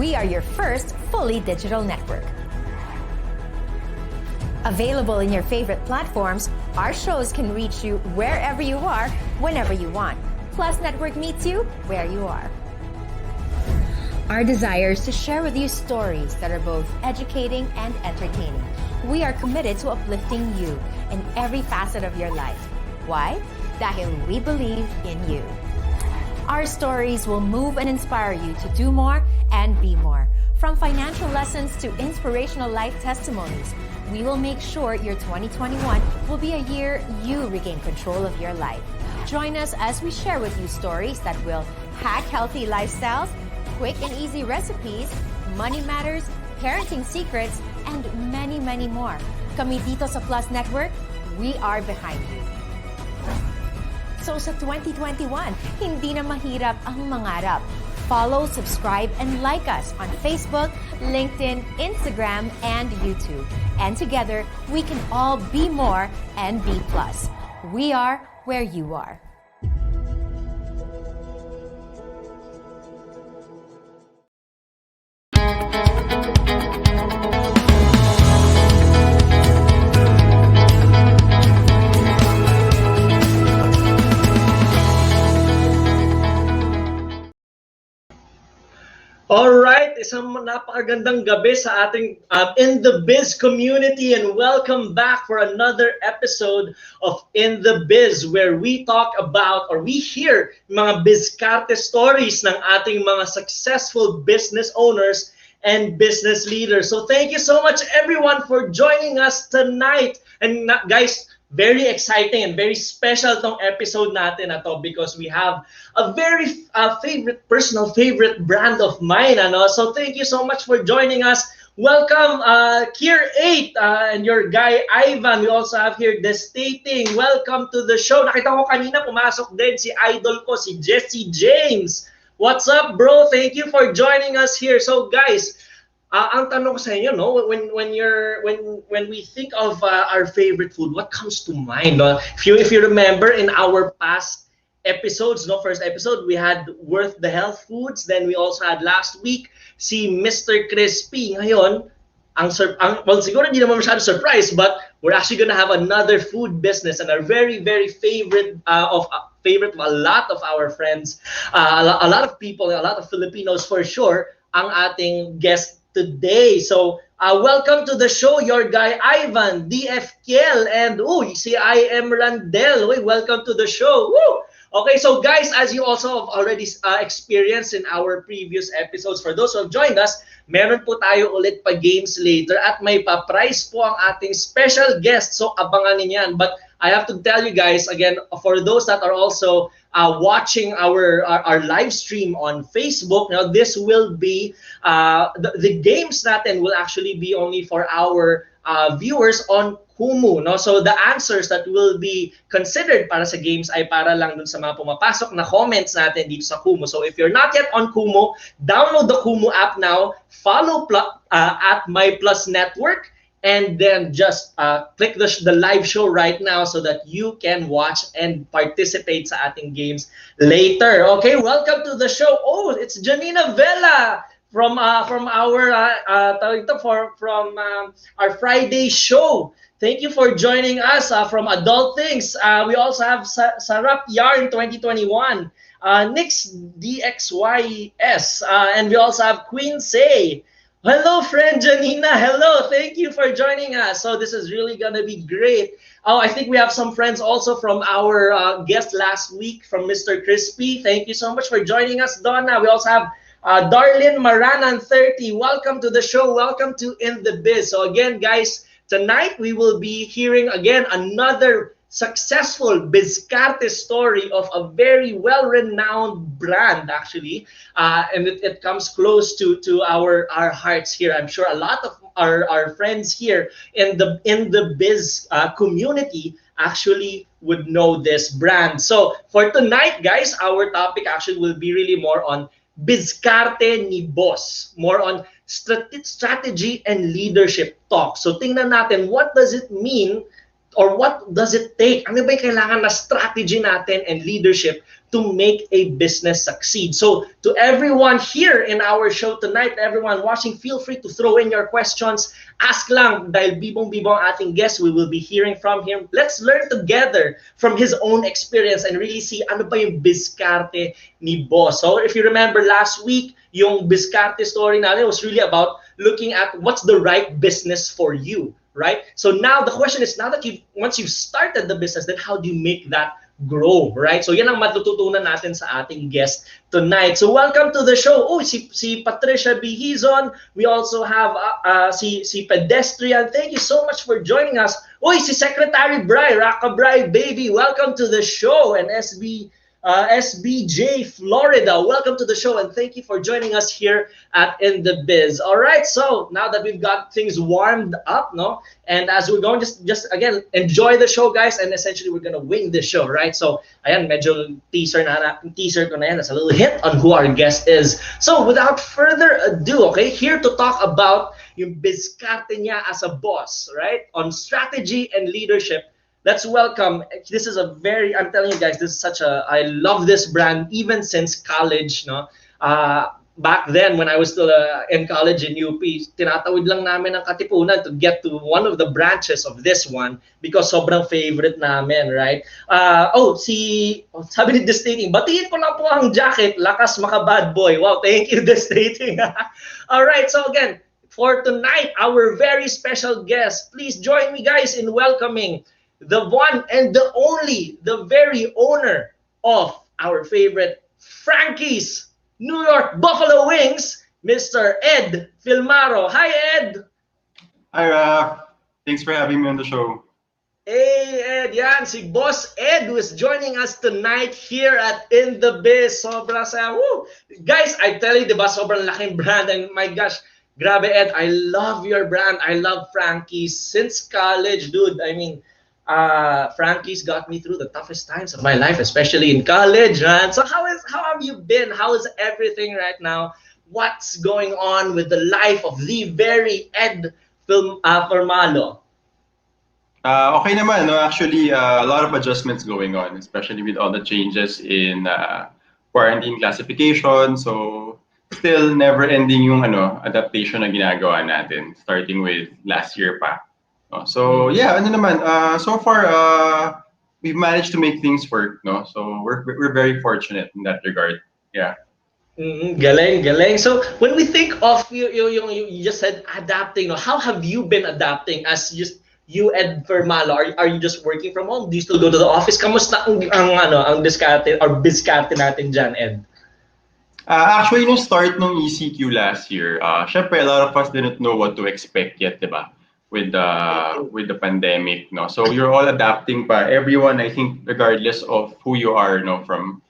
we are your first fully digital network. Available in your favorite platforms, our shows can reach you wherever you are, whenever you want. Plus Network meets you where you are. Our desire is to share with you stories that are both educating and entertaining. We are committed to uplifting you in every facet of your life. Why? Dahil we believe in you. Our stories will move and inspire you to do more and be more. From financial lessons to inspirational life testimonies, we will make sure your 2021 will be a year you regain control of your life. Join us as we share with you stories that will hack healthy lifestyles, quick and easy recipes, money matters, parenting secrets, and many, many more. Kami dito sa Plus Network, we are behind you. So sa 2021, hindi na mahirap ang mangarap. Follow, subscribe, and like us on Facebook, LinkedIn, Instagram, and YouTube. And together, we can all be more and be plus. We are where you are. Alright, isang napakagandang gabi sa ating In The Biz community, and welcome back for another episode of In The Biz, where we talk about or we hear mga bizkarte stories ng ating mga successful business owners and business leaders. So thank you so much everyone for joining us tonight. And guys, very exciting and very special tong episode natin na to because we have a very personal favorite brand of mine. So thank you so much for joining us. Welcome, Kier 8 and your guy Ivan. We also have here Destating. Welcome to the show. Nakita ko kanina pumasok din si idol ko, si Jesse James. What's up, bro? Thank you for joining us here. So guys, ang tanong ko sa inyo, no, when we think of our favorite food, what comes to mind? If you remember in our past episodes, no, first episode we had Worth the Health Foods, then we also had last week si Mr. Crispy. Ngayon, well, siguro hindi naman masyado surprise, but we're actually gonna have another food business and our very favorite of a lot of our friends, a lot of people, a lot of Filipinos for sure, ang ating guest today. So, welcome to the show, your guy Ivan, DF Kiel, and si I am Randel. Welcome to the show. Woo! Okay, so guys, as you also have already experienced in our previous episodes, for those who have joined us, meron po tayo ulit pa games later at may pa-prize po ang ating special guest. So, abangan niyo yan. But I have to tell you guys, again, for those that are also watching our live stream on Facebook, now this will be, the games natin will actually be only for our viewers on Kumu, no? So the answers that will be considered para sa games ay para lang dun sa mga pumapasok na comments natin dito sa Kumu. So if you're not yet on Kumu, download the Kumu app now, follow at My Plus Network, and then just click the live show right now so that you can watch and participate sa ating games later. Okay, welcome to the show. Oh, it's Janina Vela from our our Friday show. Thank you for joining us from Adult Things. We also have Sarap Yarn 2021, Nix DXYS, and we also have Queen Say. Hello, friend Janina. Hello. Thank you for joining us. So this is really going to be great. Oh, I think we have some friends also from our guest last week from Mr. Crispy. Thank you so much for joining us, Donna. We also have Darlene Maranan 30. Welcome to the show. Welcome to In The Biz. So again, guys, tonight we will be hearing again another successful bizkarte story of a very well-renowned brand, actually, and it comes close to our hearts here. I'm sure a lot of our friends here in the biz community actually would know this brand. So for tonight, guys, our topic actually will be really more on bizkarte ni boss, more on strategy and leadership talk. So tingnan natin, what does it mean or what does it take? Ano ba yung kailangan na strategy natin and leadership to make a business succeed. So to everyone here in our show tonight, everyone watching, feel free to throw in your questions. Ask lang, dahil bibong-bibong ating guest, we will be hearing from him. Let's learn together from his own experience and really see ano ba yung biskarte ni boss. So if you remember last week, yung biskarte story natin was really about looking at what's the right business for you, right? So now the question is, now that once you've started the business, then how do you make that grow, right? So yan ang matututunan natin sa ating guest tonight. So welcome to the show. Oh, si Patricia Bihizon. We also have si Pedestrian. Thank you so much for joining us. Oh, si Secretary Bry, Raka Bry, baby. Welcome to the show. And SBJ Florida, welcome to the show and thank you for joining us here at In The Biz. All right, so now that we've got things warmed up, no, and as we're going, just again enjoy the show, guys, and essentially we're gonna wing the show, right? So, ayan, medyo teaser ko na yan. That's a little hint on who our guest is. So, without further ado, okay, here to talk about yung biskarte niya as a boss, right, on strategy and leadership. Let's welcome, this is I'm telling you guys, I love this brand even since college, no? Back then, when I was still in college in UP, tinatawid lang namin ang Katipunan to get to one of the branches of this one because sobrang favorite namin, right? Sabi ni Destating, batiin ko lang po ang jacket, lakas maka bad boy. Wow, thank you, Destating. All right, so again, for tonight, our very special guest, please join me, guys, in welcoming the one and the only, the very owner of our favorite Frankie's New York Buffalo Wings, Mr. Ed Filmaro. Hi, Ed! Hi, Raph. Thanks for having me on the show. Hey, Ed, yan, si Boss Ed who is joining us tonight here at In The Biz. Sobrang saya. Woo! Guys, I tell you, diba, sobrang laking brand, and my gosh, grabe, Ed, I love your brand. I love Frankie's since college, dude. I mean, Frankie's got me through the toughest times of my life, especially in college, man. So how have you been? How is everything right now? What's going on with the life of the very Ed Formalo? Okay naman, no? Actually, a lot of adjustments going on, especially with all the changes in quarantine classification. So still never-ending yung adaptation na ginagawa natin, starting with last year pa. So yeah, so far we've managed to make things work, no? So we're very fortunate in that regard. Yeah. Galing. So when we think of you just said adapting, no? How have you been adapting as you Ed Fermalo? Are you just working from home? Do you still go to the office? Kamusta ang diskarte or biskarte natin dyan, Ed? Actually, no start ng ECQ last year, syempre a lot of us didn't know what to expect yet, diba? With the pandemic, no. So you're all adapting pa. Everyone, I think, regardless of who you are, no, from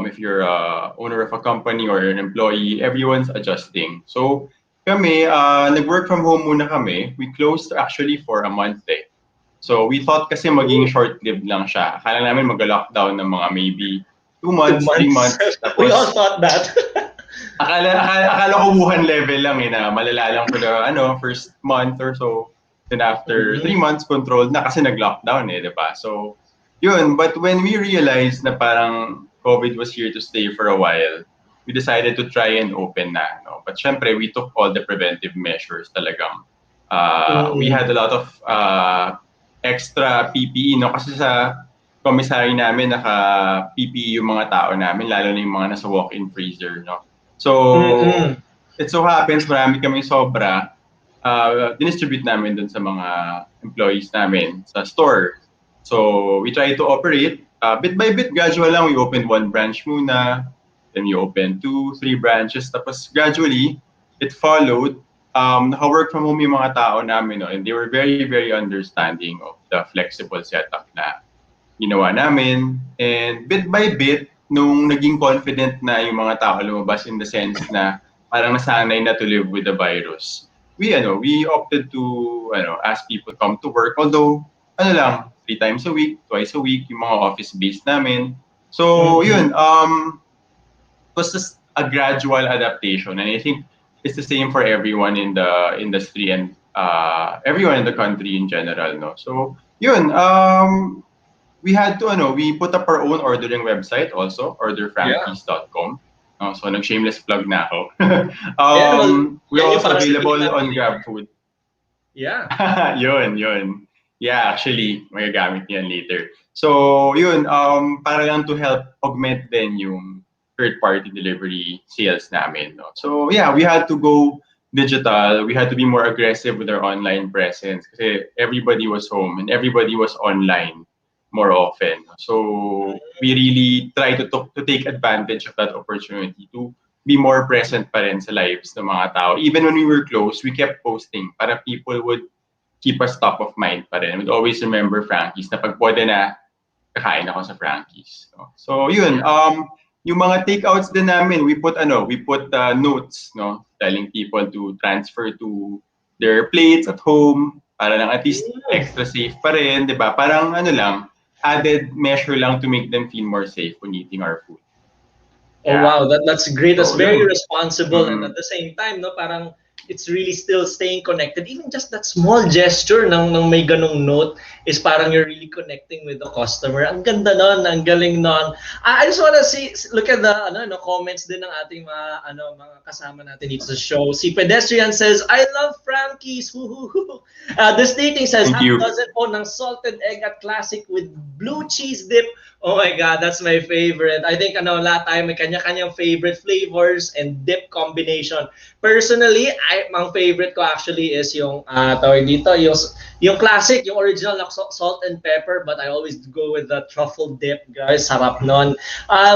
if you're a owner of a company or an employee, everyone's adjusting. So kami, nag-work from home muna kami. We closed actually for a month eh. So we thought kasi maging short-lived lang siya. Akala namin mag-lockdown ng mga maybe 2 months, 3 months. Tapos, we all thought that. Akala ko Wuhan level lang eh, na malala lang for the first month or so. Then after 3 months, controlled na kasi nag-lockdown eh, diba? So, yun. But when we realized na parang COVID was here to stay for a while, we decided to try and open na. No? But syempre, we took all the preventive measures talagang. We had a lot of extra PPE, no? Kasi sa commissary namin, naka-PPE yung mga tao namin, lalo na yung mga nasa walk-in freezer, no? So, it so happens, marami kami sobra, dinistribute namin dun sa mga employees namin sa store. So, we try to operate, bit by bit, gradual lang. We opened 1 branch muna, then we opened 2, 3 branches, tapos gradually, it followed. Naka-work from home yung mga tao namin, no? And they were very, very understanding of the flexible setup na ginawa namin. And bit by bit, nung naging confident na yung mga tao lumabas in the sense na parang nasanay na to live with the virus, we opted to ask people to come to work. Although, 3 times a week, twice a week, yung mga office-based namin. So, yun, it was just a gradual adaptation. And I think it's the same for everyone in the industry and everyone in the country in general, no? So, yun, we had to, we put up our own ordering website also, orderfrankies.com. So, nag-shameless plug na ako. Yeah, well, We're yan yung also para sa available kita on natin. GrabFood. Yeah. Yun. Yeah, actually, magagamit niyan later. So, yun, para lang to help augment din yung third-party delivery sales namin. No? So, yeah, we had to go digital. We had to be more aggressive with our online presence kasi everybody was home and everybody was online more often. So, we really try to take advantage of that opportunity to be more present pa rin sa lives ng mga tao. Even when we were close, we kept posting para people would keep us top of mind pa rin. We'd always remember Frankie's na pag pwede na, kakain ako sa Frankie's. No? So, yun. Yung mga takeouts din namin, we put notes, no, telling people to transfer to their plates at home para lang at least extra safe pa rin, 'di ba? Parang lang, added measure lang to make them feel more safe when eating our food. Oh wow, that's great. That's So, very yun. responsible, and at the same time, no, parang it's really still staying connected. Even just that small gesture ng may ganong note is parang you're really connecting with the customer. Ang ganda nun, ang galing nun. I just wanna look at the comments din ng ating mga kasama natin dito sa show. Si Pedestrian says, I love Frankie's. This dating says, Thank half you. dozen po ng salted egg at classic with blue cheese dip. Oh my God, that's my favorite. I think lahat tayo may kanya-kanyang favorite flavors and dip combination. Personally, ang favorite ko actually is yung tawag dito, yung classic, yung original na salt and pepper, but I always go with the truffle dip, guys. Sarap nun.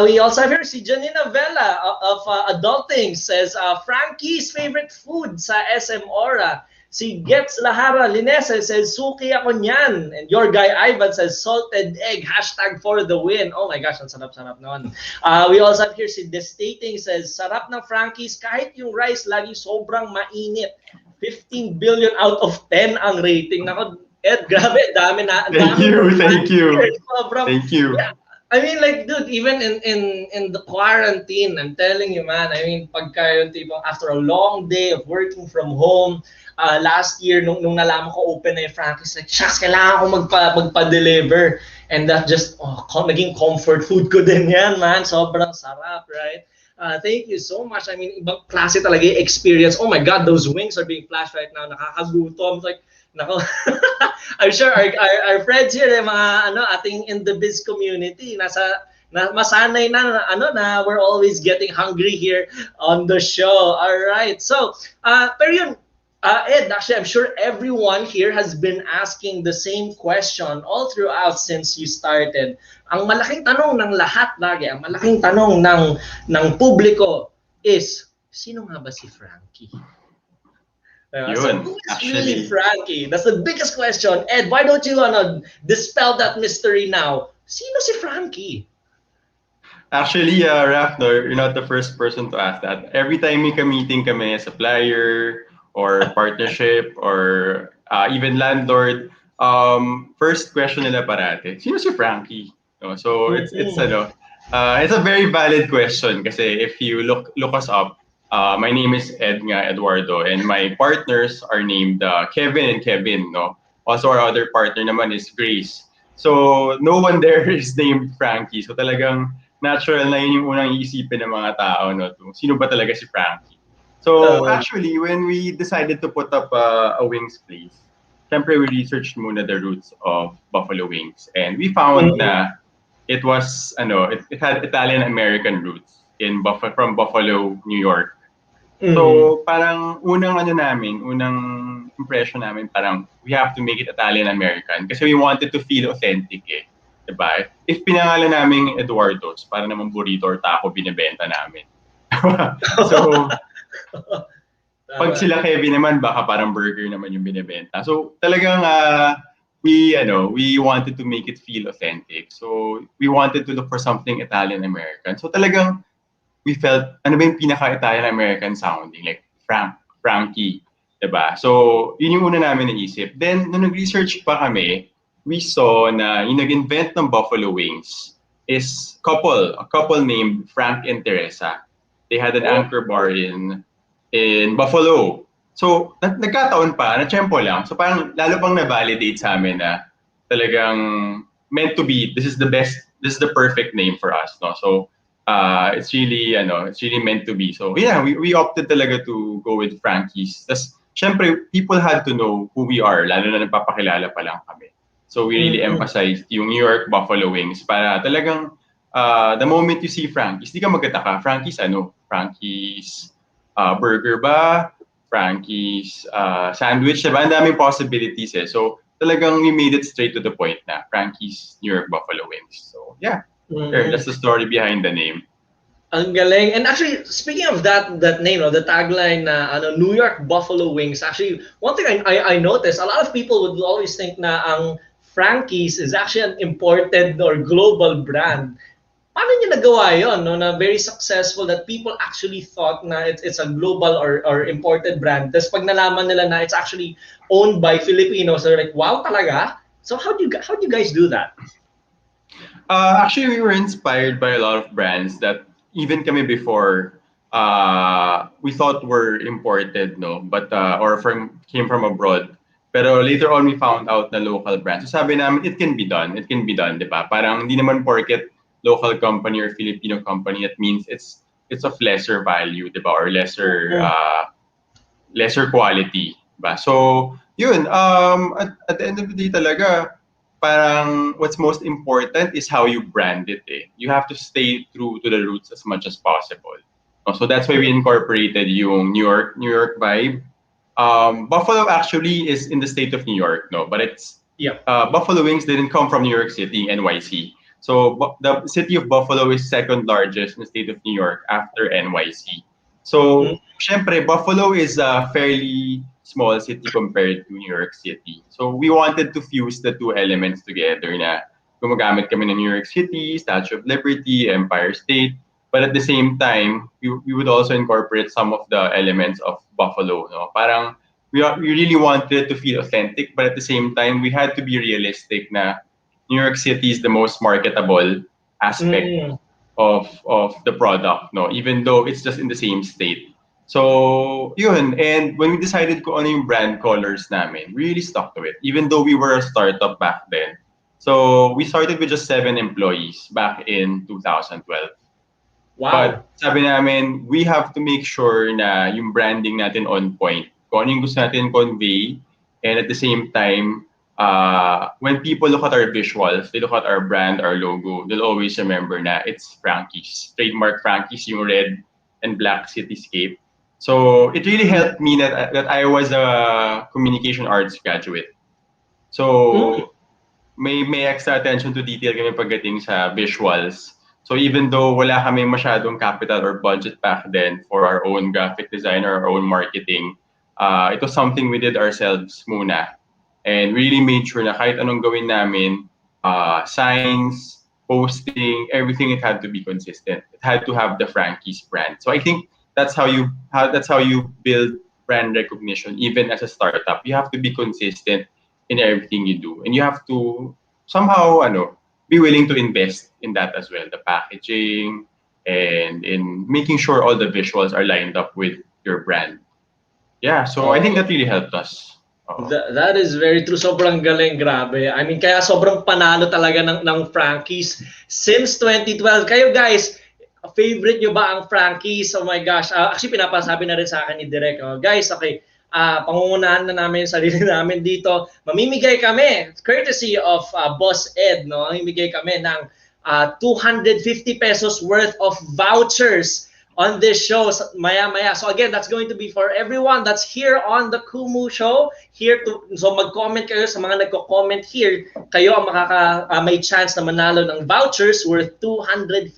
We also have here si Janina Vela of Adulting says, Frankie's favorite food sa SM Aura. Si Gets Lahara Linese says, suki ako niyan. And your guy Ivan says, salted egg, hashtag for the win. Oh my gosh, ang sarap-sarap nun. We also have here si Destating says, sarap ng Frankie's kahit yung rice lagi sobrang mainit. 15 billion out of 10 ang rating. Nako, Ed, grabe, dami na. Thank you. Sobrang, Thank you. Yeah. I mean, like, dude, even in the quarantine, I'm telling you, man, I mean, pagka yung tipo, after a long day of working from home, last year, nung nalaman ko open na yung Frankie's, like, shucks, kailangan ko magpa-deliver. And that just, naging comfort food ko din yan, man. Sobrang sarap, right? Thank you so much. I mean, ibang klase talaga yung experience. Oh my God, those wings are being flashed right now. Nakakagutom. Like, nako. I'm sure our friends here, mga ating In The Biz community, masanay na we're always getting hungry here on the show. All right. So, pero yun, Ed, actually, I'm sure everyone here has been asking the same question all throughout since you started. Ang malaking tanong ng lahat lagi, ang malaking tanong ng publiko is, sino nga ba si Frankie? So who is really Frankie? That's the biggest question. Ed, why don't you dispel that mystery now? Sino si Frankie? Actually, Raph, you're not the first person to ask that. Every time may meeting kami, supplier or partnership or even landlord, first question nila parate, sino si Frankie? So it's a very valid question kasi if you look us up, my name is Eduardo, and my partners are named Kevin and Kevin, no? Also, our other partner naman is Grace. So, no one there is named Frankie. So, talagang natural na yun yung unang iisipin ng mga tao, no? Sino ba talaga si Frankie? So, actually, when we decided to put up a wings place, syempre we researched muna the roots of buffalo wings. And we found na it was, it had Italian-American roots from Buffalo, New York. So, parang unang impression namin, parang we have to make it Italian-American kasi we wanted to feel authentic eh. Diba? If pinangalan namin Eduardo's, para naman burrito or taco binibenta namin. So, pag sila Kevin naman, baka parang burger naman yung binibenta. So, talagang we wanted to make it feel authentic. So, we wanted to look for something Italian-American. So, talagang we felt, ano ba yung pinaka-Italian-American sounding? Like, Frankie, diba? So, yun yung una namin naisip. Then, nung nag-research pa kami, we saw na yung nag-invent ng buffalo wings is a couple named Frank and Teresa. They had an anchor bar in Buffalo. So, nagkataon pa, na-tsempo lang. So, parang lalo pang na-validate sa amin na talagang meant to be. This is the best. This is the perfect name for us, no? So it's really meant to be. So yeah, we opted talaga to go with Frankie's. Tas syempre, people had to know who we are, lalo na nagpapakilala pa lang kami. So we really emphasized yung New York Buffalo Wings para talagang the moment you see Frankie's, di ka magtataka. Frankie's burger ba? Frankie's sandwich, diba? Ang daming possibilities eh. So talagang we made it straight to the point na Frankie's New York Buffalo Wings. So yeah, that's the story behind the name. Ang galing. And actually, speaking of that name, the tagline na New York Buffalo Wings, actually, one thing I noticed, a lot of people would always think na ang Frankie's is actually an imported or global brand. Paano niyo nagawa yun, no? Na very successful that people actually thought na it's a global or imported brand. Tapos pag nalaman nila na it's actually owned by Filipinos, they're like, wow, talaga? So how do you guys do that? Actually, we were inspired by a lot of brands that even kami before we thought were imported, no, but came from abroad. Pero later on we found out na local brands. So sabi namin it can be done, 'di ba? Parang hindi naman porket local company or Filipino company it means it's of lesser value, 'di ba? Or lesser quality, 'di ba? So, yun at the end of the day talaga parang what's most important is how you brand it eh. You have to stay true to the roots as much as possible. So that's why we incorporated yung New York vibe. Buffalo actually is in the state of New York, no, but Buffalo Wings didn't come from New York City, NYC. So the city of Buffalo is second largest in the state of New York after NYC. So syempre Buffalo is a fairly small city compared to New York City. So we wanted to fuse the two elements together na gumagamit kami ng New York City, Statue of Liberty, Empire State, but at the same time, we would also incorporate some of the elements of Buffalo. No? Parang we really wanted to feel authentic, but at the same time, we had to be realistic na New York City is the most marketable aspect of the product, no? Even though it's just in the same state. So, yun. And when we decided kung ano yung brand colors namin, we really stuck to it, even though we were a startup back then. So, we started with just 7 employees back in 2012. Wow. But sabi namin, we have to make sure na yung branding natin on point. Kung ano yung gusto natin convey. And at the same time, when people look at our visuals, they look at our brand, our logo, they'll always remember na it's Frankie's. Trademark Frankie's, yung red and black cityscape. So it really helped me that I was a communication arts graduate. So may extra attention to detail kami pagdating sa visuals. So even though wala kami masyadong capital or budget back then for our own graphic design or our own marketing, it was something we did ourselves muna. And really made sure na kahit anong gawin namin, signs, posting, everything, it had to be consistent. It had to have the Frankie's brand. So I think that's how you build brand recognition even as a startup. You have to be consistent in everything you do, and you have to somehow be willing to invest in that as well, the packaging and in making sure all the visuals are lined up with your brand. Yeah, so I think that really helped us. That is very true. Sobrang galing, grabe. I mean, kaya sobrang panalo talaga ng Frankie's since 2012. Kayo guys, favorite nyo ba ang Frankie's? Oh my gosh. Actually, pinapasabi na rin sa akin ni Direk. Guys, okay, pangungunahan na namin yung sarili namin dito. Mamimigay kami, courtesy of Boss Ed, no? Mamimigay kami ng 250 pesos worth of vouchers on this show maya-maya. So again, that's going to be for everyone that's here on the Kumu Show. So mag-comment kayo sa mga nagko-comment here. Kayo ang may chance na manalo ng vouchers worth 250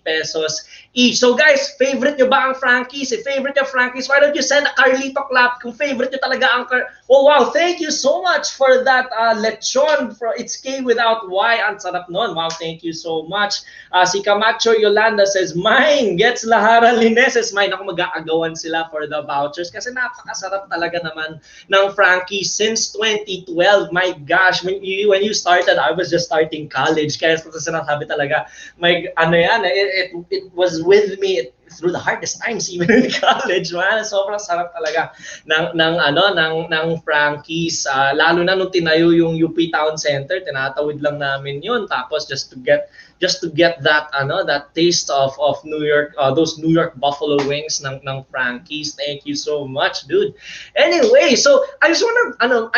pesos each. So guys, favorite nyo ba ang Frankie's? If favorite nyo Frankie's, why don't you send a Carlito clap kung favorite nyo talaga ang Oh wow, thank you so much for that lechon. It's K without Y. Ang sarap nun. Wow, thank you so much. Si Camacho Yolanda says, mine gets Lahara Lineses. Mine, ako mag-aagawan sila for the vouchers kasi napakasarap talaga naman ng Frankie's since 2012. My gosh, when you started, I was just starting college. Kaya sinasabi talaga, it was with me through the hardest times even in college, man. Sobrang sarap talaga ng Frankie's. Lalo na nung tinayo yung UP Town Center, tinatawid lang namin yun. Tapos just to get that taste of New York, those New York buffalo wings ng Frankie's. Thank you so much, dude. Anyway, so I just wanna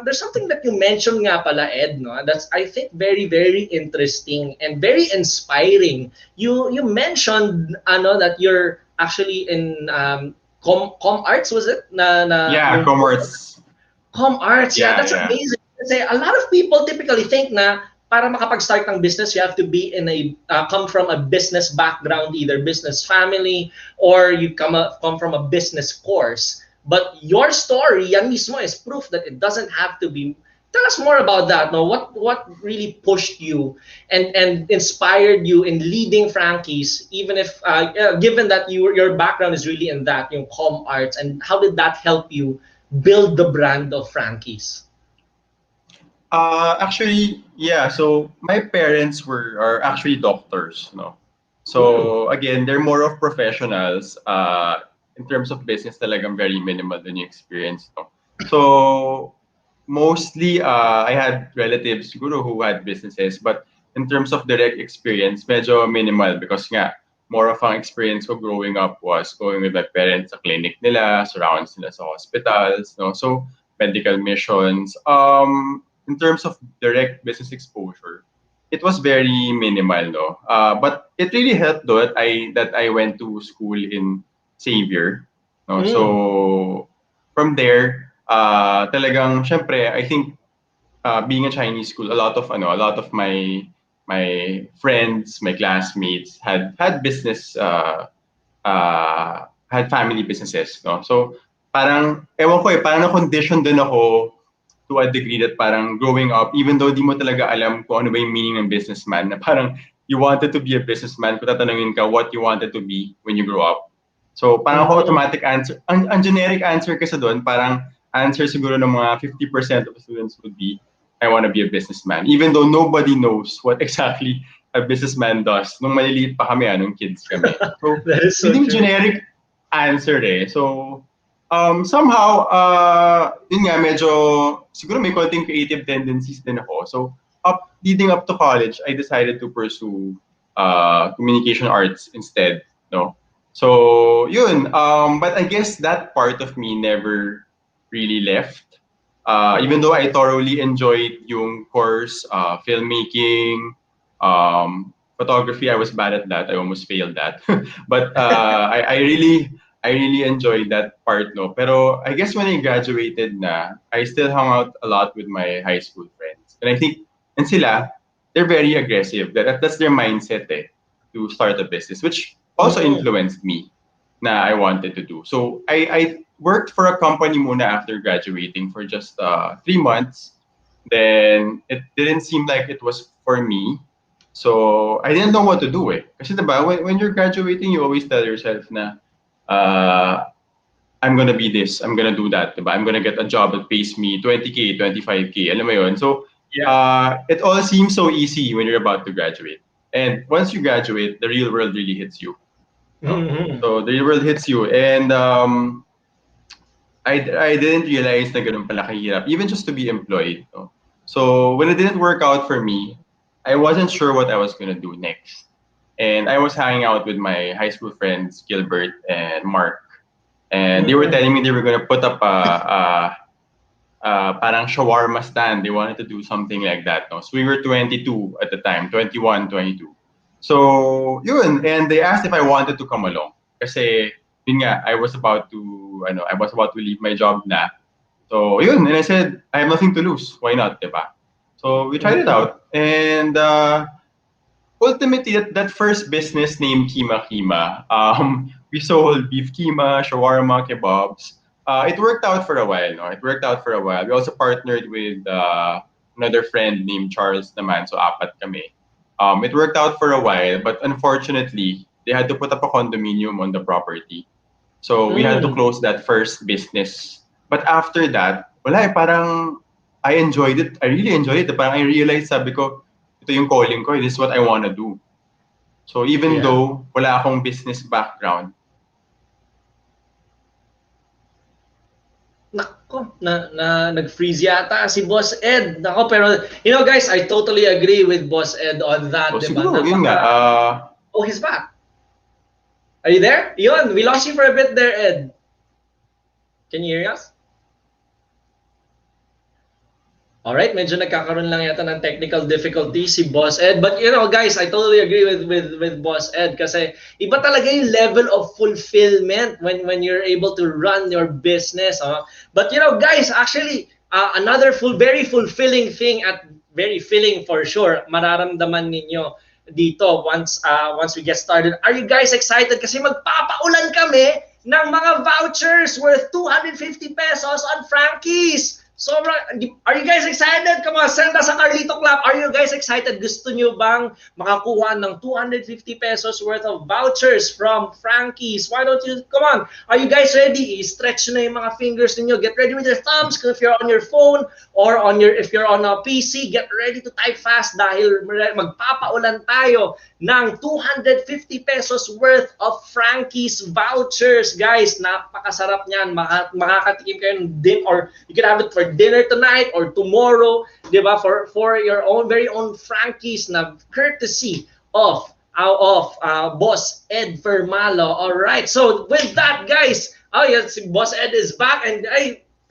there's something that you mentioned nga pala, Ed, no? That's, I think, very very interesting and very inspiring. You mentioned that you're actually in com arts, was it? Yeah, commerce. Com arts, yeah, Yeah, that's yeah. amazing. Kasi a lot of people typically think na para makapag-start ng business, you have to be in a come from a business background, either business family or you come from a business course. But your story, yan mismo, is proof that it doesn't have to be. Tell us more about that. No, what really pushed you and inspired you in leading Frankie's, even if given that your background is really in that, com arts, and how did that help you build the brand of Frankie's? Actually, yeah. So my parents are actually doctors, no. Mm. So again, they're more of professionals. In terms of business, talagang very minimal din yung experience, no. So mostly, I had relatives siguro who had businesses, but in terms of direct experience, medyo minimal because nga more of ang experience ko growing up was going with my parents sa clinic nila, surrounds nila sa hospitals, no. So medical missions. In terms of direct business exposure, it was very minimal, no. But it really helped though that I went to school in Xavier, no. Mm. So from there, talagang syempre, I think being a Chinese school, a lot of my friends, my classmates had business had family businesses, no? So, parang, ewan ko parang na-condition din ako to a degree that parang growing up, even though di mo talaga alam kung ano ba yung meaning ng businessman, na parang you wanted to be a businessman, kung tatanungin ka what you wanted to be when you grow up. So, parang ako Mm. automatic answer, ang generic answer kasi doon, parang answer siguro ng mga 50% of students would be, I want to be a businessman. Even though nobody knows what exactly a businessman does. Nung maliliit pa kami, nung kids kami. So, That is so yun yung true. generic answer eh. So, somehow, yun nga, medyo, siguro may konting creative tendencies din ako. So, leading up to college, I decided to pursue communication arts instead, no? So, yun. But I guess that part of me never really left. Even though I thoroughly enjoyed yung course, filmmaking, photography, I was bad at that. I almost failed that. But I really enjoyed that part, no. Pero I guess when I graduated na, I still hung out a lot with my high school friends. And I think, and sila, they're very aggressive. That's their mindset to start a business, which also Mm. influenced me na I wanted to do. So I worked for a company muna after graduating for just 3 months. Then it didn't seem like it was for me. So I didn't know what to do eh. Kasi diba, when you're graduating, you always tell yourself na uh, I'm gonna be this, I'm gonna do that, diba? I'm gonna get a job that pays me 20K, 25K, alam mo yun? So Yeah. it all seems so easy when you're about to graduate. And once you graduate, the real world really hits you. No? Mhm. So the real world hits you, and I didn't realize na ganun pala kahirap, even just to be employed. No? So when it didn't work out for me, I wasn't sure what I was gonna do next. And I was hanging out with my high school friends, Gilbert and Mark, and they were Mm. telling me they were gonna put up parang shawarma stand. They wanted to do something like that. No? So we were 22 at the time, 21, 22. So yun, and they asked if I wanted to come along. Kasi yun nga, I was about to leave my job na. So yun, and I said, I have nothing to lose. Why not, diba? So we tried it Mm. out, and ultimately that first business named Kima Kima, we sold beef kima, shawarma, kebabs. It worked out for a while, no? It worked out for a while. We also partnered with another friend named Charles naman, so apat kami. It worked out for a while, but unfortunately, they had to put up a condominium on the property. So we had to Mm. close that first business. But after that, wala parang I enjoyed it. I really enjoyed it. Parang I realized, sabi ko, ito yung calling ko. This is what I want to do. So even Yeah. though wala akong business background, Nako, nag-freeze yata si Boss Ed. Nako, pero you know guys, I totally agree with Boss Ed on that, so 'di ba? siguro yun nga, Oh, he's back. Are you there? Yun, we lost you for a bit there, Ed. Can you hear us? Alright, medyo nagkakaroon lang yata ng technical difficulty si Boss Ed. But you know, guys, I totally agree with Boss Ed kasi iba talaga yung level of fulfillment when you're able to run your business. But you know, guys, actually, another very fulfilling thing at very filling for sure, mararamdaman ninyo dito once we get started. Are you guys excited? Kasi magpapaulan kami ng mga vouchers worth 250 pesos on Frankie's. Are you guys excited? Come on, send us a Carlito clap. Are you guys excited? Gusto nyo bang makakuha ng 250 pesos worth of vouchers from Frankie's? Why don't you, come on, are you guys ready? I-stretch na yung mga fingers ninyo. Get ready with your thumbs. If you're on your phone or if you're on a PC, get ready to type fast dahil magpapaulan tayo ng 250 pesos worth of Frankie's vouchers. Guys, napakasarap niyan. Makakatikim kayo ng din, or you can have it for dinner tonight or tomorrow, di ba? For your own very own Frankie's na courtesy of Boss Ed Fermalo. All right. So with that, guys, oh yes, Boss Ed is back, and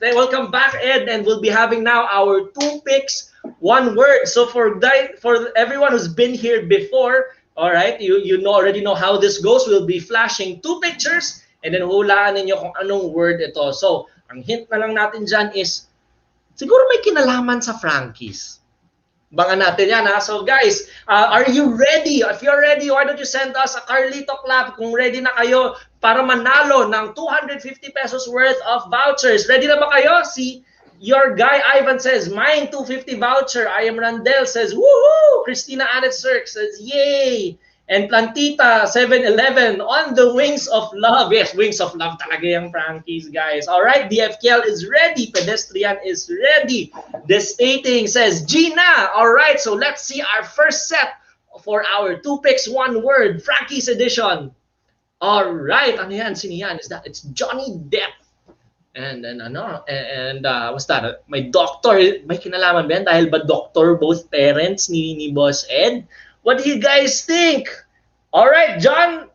welcome back, Ed, and we'll be having now our 2 picks, 1 word. So for everyone who's been here before, all right, you already know how this goes. We'll be flashing 2 pictures and then hulaan ninyo kung anong word ito. So ang hint na lang natin dyan is siguro may kinalaman sa Frankie's. Bangan natin yan, ha? So guys, are you ready? If you're ready, why don't you send us a Carlito clap kung ready na kayo para manalo ng 250 pesos worth of vouchers. Ready na ba kayo? See, your guy Ivan says, mine 250 voucher. I am Randel says, woohoo! Christina Annette Cirque says, yay! And Plantita 711 on the wings of love. Yes, wings of love talaga yung Frankie's, guys. All right, DFKL is ready. Pedestrian is ready. Destating says Gina. All right, so let's see our first set for our 2 picks, 1 word Frankie's edition. All right, ano yan? Sino yan? Is that? It's Johnny Depp. And then what's that? My doctor, may kinalaman ba yan? Dahil ba doctor both parents ni Boss Ed? What do you guys think? All right, John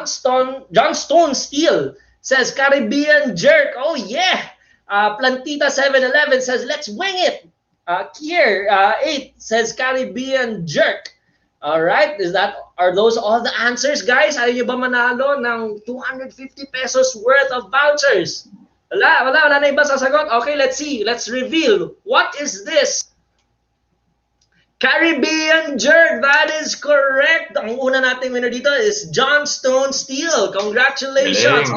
Stone Steel says Caribbean Jerk. Oh yeah. Plantita 711 says let's wing it. Kier 8 says Caribbean Jerk. All right, are those all the answers, guys? Ayaw nyo ba manalo ng 250 pesos worth of vouchers? Wala na iba sasagot. Okay, let's see. Let's reveal. What is this? Caribbean Jerk, that is correct. Ang una nating winner dito is John Stone Steel. Congratulations.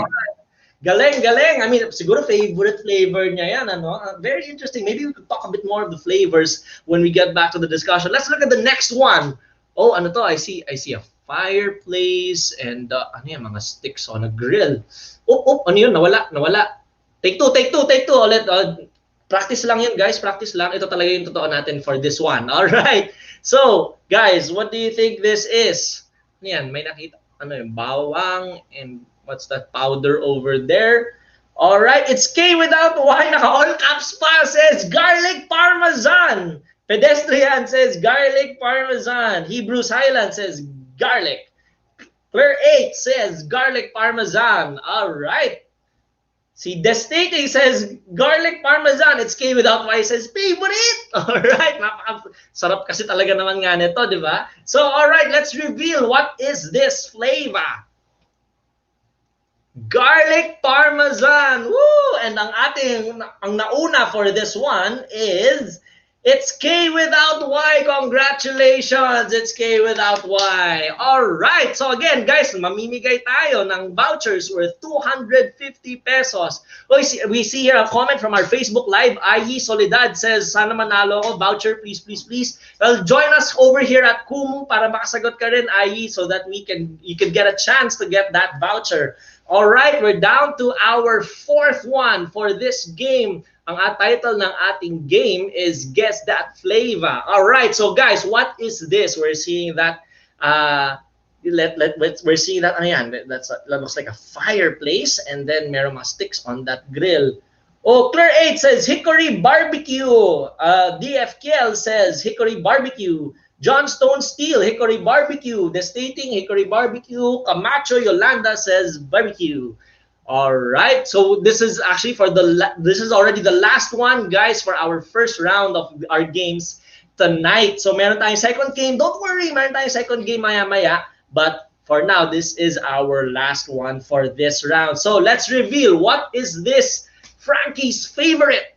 Galing. Galing. I mean, siguro favorite flavor niya yan, ano? Very interesting. Maybe we could talk a bit more of the flavors when we get back to the discussion. Let's look at the next one. Oh, ano to? I see a fireplace and ano yan, mga sticks on a grill. Oh, ano yun? Nawala. Take two. Ulit. Practice lang yun, guys. Practice lang. Ito talaga yung totoo natin for this one. All right. So, guys, what do you think this is? Ano yan? May nakita. Ano yun? Bawang and what's that powder over there? All right. It's K without Y. Naka-all caps pa. Says garlic parmesan. Pedestrian says garlic parmesan. Hebrews Highland says garlic. Claire 8 says garlic parmesan. All right. Si Destating says garlic parmesan. It's K without Y says favorite. All right. Sarap kasi talaga naman nga nito, di ba? So, all right, let's reveal what is this flavor. Garlic parmesan. Woo! And ang nauna for this one is it's K without Y. Congratulations! It's K without Y. All right. So again, guys, mamimigay tayo ng vouchers worth 250 pesos. We see here a comment from our Facebook Live. Ayi Soledad says, sana manalo ako. Voucher, please. Well, join us over here at Kumu para makasagot ka rin, Ayi, so that you can get a chance to get that voucher. All right, we're down to our fourth one for this game. Ang title ng ating game is Guess That Flavor. All right, so guys, what is this? We're seeing that we're seeing that ano yan? That looks like a fireplace, and then meron mga sticks on that grill. Oh, Clear 8 says Hickory Barbecue. DFKL says Hickory Barbecue. John Stone Steel, Hickory Barbecue. Destating Hickory Barbecue. Camacho Yolanda says barbecue. All right. So this is actually this is already the last one, guys, for our first round of our games tonight. So meron tayong second game. Don't worry, meron tayong second game maya-maya. But for now, this is our last one for this round. So let's reveal, what is this Frankie's favorite?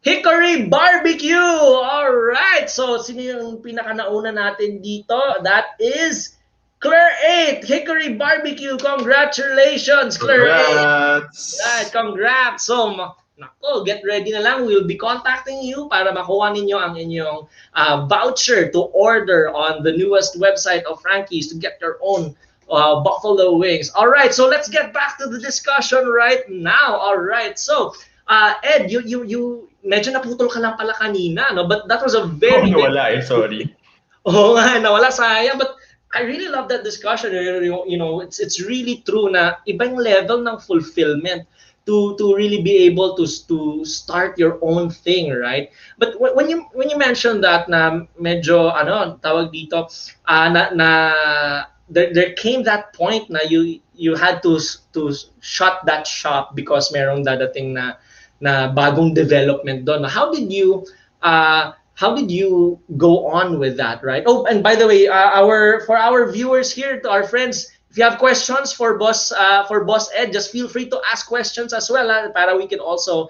Hickory Barbecue! Alright! So, sino yung pinaka-nauna natin dito? That is Claire 8! Hickory Barbecue! Congratulations, Claire 8! Right, congrats! So, nako, get ready na lang. We'll be contacting you para makuha ninyo ang inyong voucher to order on the newest website of Frankie's to get your own buffalo wings. Alright, so let's get back to the discussion right now. Alright, so Ed, you medyo naputol ka lang pala kanina, no? But that was a very nawala sorry. Oo nga, nawala, sayang. But I really love that discussion. You know, it's really true na ibang level ng fulfillment to really be able to start your own thing, right? But when you mentioned that na medyo tawag dito there came that point na you had to shut that shop because merong dadating na bagong development doon. How did you go on with that, right? Oh, and by the way, for our viewers here, to our friends, if you have questions for Boss Ed, just feel free to ask questions as well, para we can also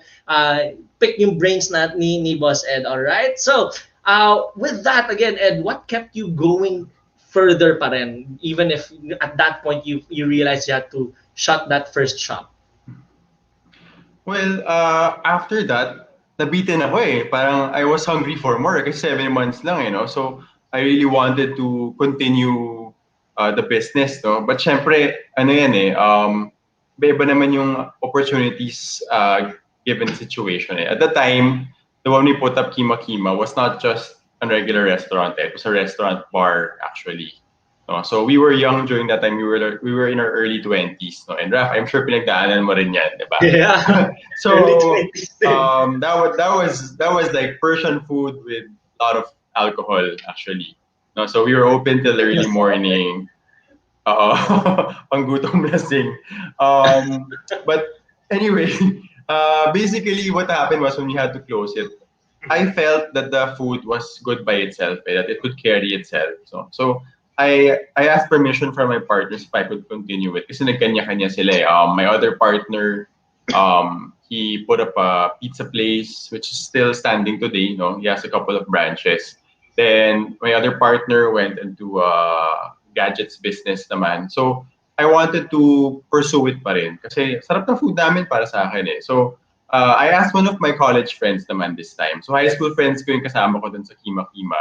pick yung brains ni Boss Ed. All right. So with that, again, Ed, what kept you going further pa rin, even if at that point you realized you had to shut that first shop? Well, after that, nabitin ako eh. Parang I was hungry for more kasi 7 months lang So I really wanted to continue the business, no? But syempre, ano yan eh, iba naman yung opportunities given situation eh. At the time, the one we put up, Kima Kima, was not just a regular restaurant. It was a restaurant bar actually. No? So we were young during that time. We were in our early 20s. No? And Raph, I'm sure pinagdaanan mo rin yan, diba? Yeah. So early 20s. That was like Persian food with a lot of alcohol actually. No, so we were open till early morning. Panggutom lasing. But anyway, basically what happened was when we had to close it, I felt that the food was good by itself, that it could carry itself. So I asked permission from my partners if I could continue it. Kasi nagkanya-kanya sila. My other partner, he put up a pizza place, which is still standing today. He has a couple of branches. Then my other partner went into gadgets business naman. So I wanted to pursue it pa rin. Kasi sarap ng food namin para sa akin eh. So I asked one of my college friends naman this time. So high school friends ko yung kasama ko dun sa Kima Kima.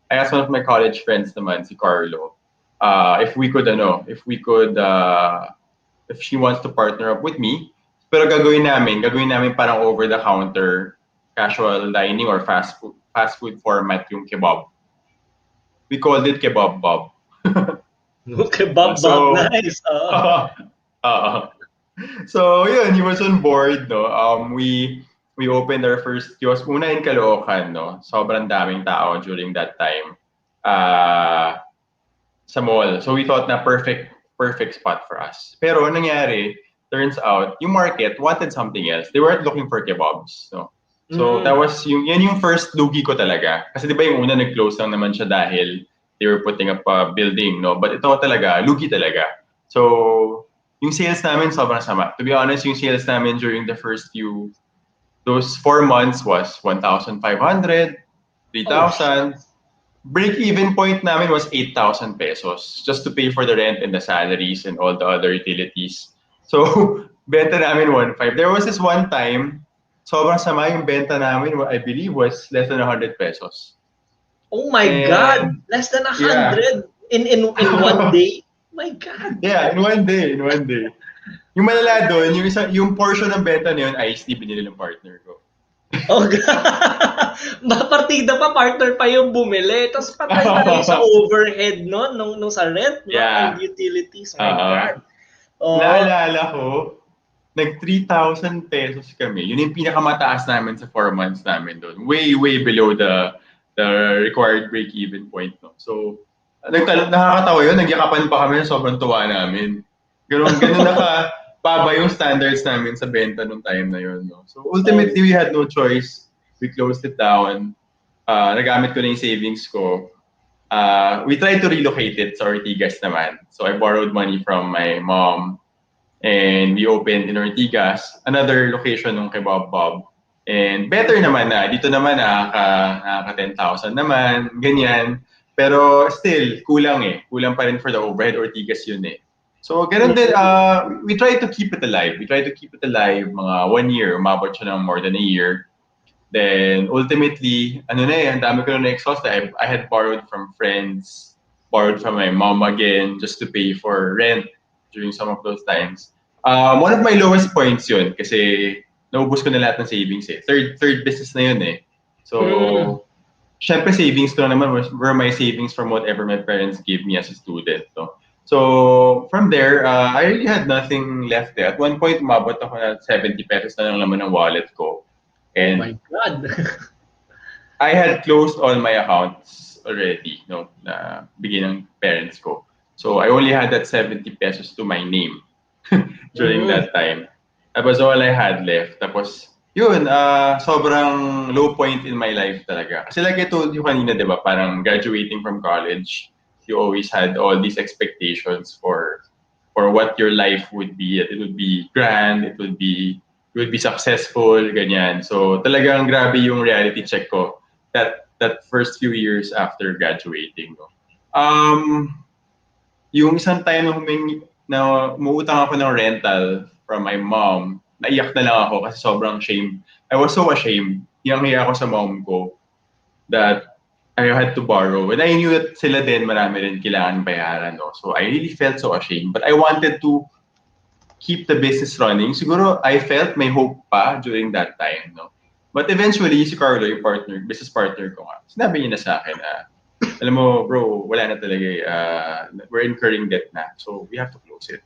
I asked one of my college friends naman, si Carlo, if she wants to partner up with me. Pero gagawin namin parang over the counter casual dining or fast food format yung kebab. We called it Kebab Bob. Kebab Bob, nice. So yun, he was on board, no. We opened our first kiosk una in Caloocan, no. Sobrang daming tao during that time. Sa mall. So we thought na perfect spot for us. Pero nangyari, turns out, yung market wanted something else. They weren't looking for kebabs, no. So that was yung first lugi ko talaga. Kasi di ba yung una nag-close lang naman siya dahil they were putting up a building, no. But ito talaga, lugi talaga. So yung sales namin sobrang sama. To be honest, yung sales namin during the first those 4 months was 1,500, 3,000. Break-even point namin was 8,000 pesos just to pay for the rent and the salaries and all the other utilities. So, benta namin 1,500. There was this one time, sobrang sama yung benta namin, I believe was less than 100 pesos. Oh my God! Less than 100 in one day? My God! Yeah, in one day. Yung malala doon, yung portion ng benta na yun, iced tea, binili ng partner ko. Oh, partida pa, partner pa yung bumili. Tapos patay tayo sa overhead, no? Nung sa rent, no? And Yeah. utilities. My God. Naalala ko, nag 3,000 pesos kami. Yun yung pinakamataas namin sa 4 months namin doon. Way, way below the required break-even point. No? So, nakakatawa yun. Nagyakapan pa kami. Sobrang tuwa namin. Ganun nakapaba yung standards namin sa benta nung time na yun. No? So, ultimately, we had no choice. We closed it down. Nagamit ko na yung savings ko. We tried to relocate it sa Ortigas naman. So, I borrowed money from my mom. And we opened in Ortigas, another location ng kay Bob Bob. And better naman na, dito naman nakaka 10,000 naman, ganyan. Pero still, kulang eh. Kulang pa rin for the overhead. Ortigas yun eh. So, ganun din, we try to keep it alive. We try to keep it alive mga 1 year. Umabot siya ng more than a year. Then, ultimately, ano na eh, ang dami ko na na-exhaust. I had borrowed from friends, borrowed from my mom again, just to pay for rent during some of those times. One of my lowest points yun kasi naubos ko na lahat ng savings eh. Third business na yun eh. So, syempre savings ko na naman were my savings from whatever my parents gave me as a student. No? So, from there, I really had nothing left there. At one point, umabot ako na 70 pesos na lang naman ng wallet ko. And oh my God. I had closed all my accounts already, no, na bigay ng parents ko. So I only had that 70 pesos to my name during that time. That was all I had left. Tapos, yun, sobrang low point in my life talaga. Kasi like I told you kanina, di ba, parang graduating from college, you always had all these expectations for what your life would be. It would be grand, you would be successful, ganyan. So talagang grabe yung reality check ko that first few years after graduating. No? Yung isang time na umuutang ako ng rental from my mom, naiyak na lang ako kasi sobrang shame. I was so ashamed. Hiyang-hiya ako sa mom ko that I had to borrow. And I knew that sila din marami rin kailangan bayaran. No? So I really felt so ashamed. But I wanted to keep the business running. Siguro I felt may hope pa during that time. No? But eventually, si Carlo, yung business partner ko nga, sinabi niya na sa akin alam mo, bro, wala na talaga we're incurring debt na. So, we have to close it.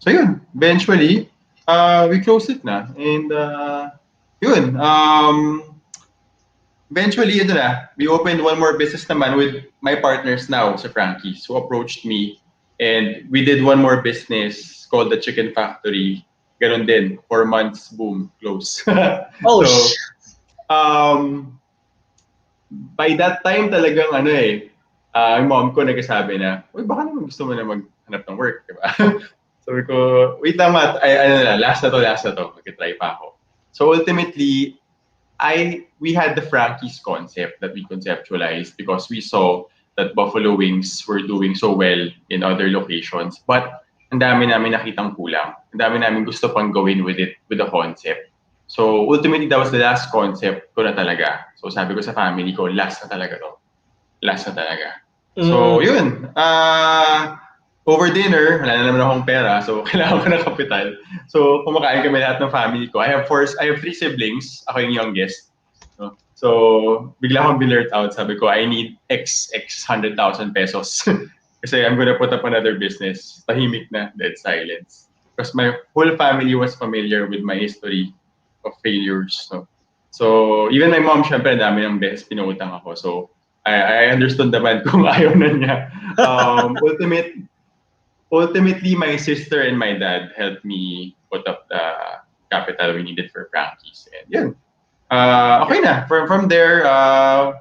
So, yun. Eventually, we closed it na. And, yun. Eventually, ito na. We opened one more business naman with my partners now, si Frankie, who approached me. And we did one more business called the Chicken Factory. Ganon din. 4 months, boom, close. Oh, so, by that time talagang yung mom ko nagsasabi na, uy, baka naman gusto mo na maghanap ng work, di ba? Sabi ko, wait lang Matt, last na to, mag-try pa ako. So ultimately, we had the Frankie's concept that we conceptualized because we saw that Buffalo Wings were doing so well in other locations. But ang dami namin nakitang kulang. Ang dami namin gusto pang gawin with the concept. So ultimately, that was the last concept ko na talaga. So sabi ko sa family ko, last na talaga to. Last na talaga. So yun. Over dinner, wala na naman akong pera. So kailangan ko ng kapital. So kumakain kami lahat ng family ko. I have 3 siblings. Ako yung youngest. No? So bigla akong blurt out. Sabi ko, I need X 100,000 pesos. Kasi I'm gonna put up another business. Tahimik na, dead silence. Because my whole family was familiar with my history of failures. No? So, even my mom, syempre, dami ng beses pinutang ako. So, I understood naman kung ayaw na niya. Ultimately, my sister and my dad helped me put up the capital we needed for Frankie's. And yun. Okay na. From there,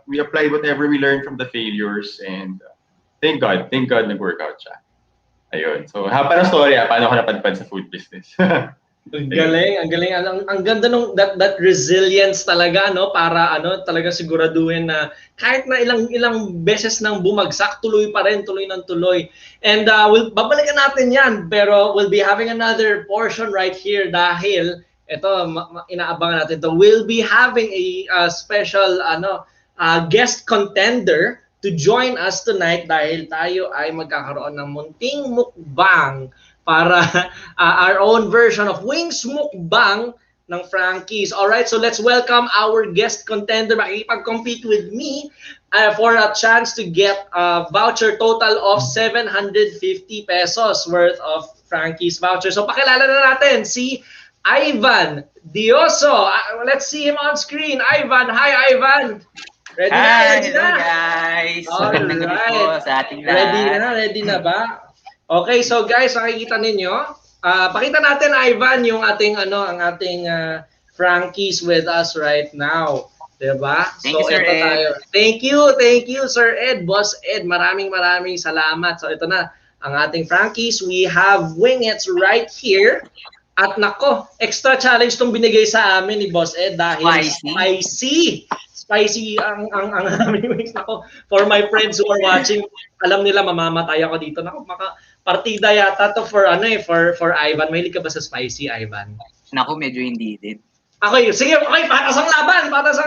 we applied whatever we learned from the failures. And thank God nag-work out siya. Ayun. So, haba ng story, paano ako napadpad sa food business. Ang galing. Ang ganda nung that resilience talaga, no, para talaga siguraduhin na kahit na ilang beses nang bumagsak, tuloy pa rin, tuloy ng tuloy. And babalikan natin 'yan, pero we'll be having another portion right here dahil ito inaabangan natin to. We'll be having a special guest contender to join us tonight dahil tayo ay magkakaroon ng munting mukbang para our own version of Wings Mukbang ng Frankie's. Alright, so let's welcome our guest contender. Makikipag-compete with me for a chance to get a voucher total of 750 pesos worth of Frankie's voucher. So pakilala na natin si Ivan Dioso. Let's see him on screen. Ivan, hi Ivan. Ready na, ready Hello na. guys! Magandang gabi po Alright. sa ating lahat. Ready na ba? Okay, so guys, nakikita ninyo. Pakita natin Ivan yung ating ang ating Frankies with us right now. 'Di ba? Thank you, Sir ito Ed. tayo. Thank you Sir Ed, Boss Ed. Maraming salamat. So ito na ang ating Frankies. We have wingets right here. At nako, extra challenge tong binigay sa amin ni Boss Ed dahil spicy ang aming wings. Nako, for my friends who are watching, alam nila mamamatay ako dito. Nako, partida yata to for for Ivan. Mahilig ka ba sa spicy, Ivan? Naku, medyo hindi din. Okay, sige, okay, patas ang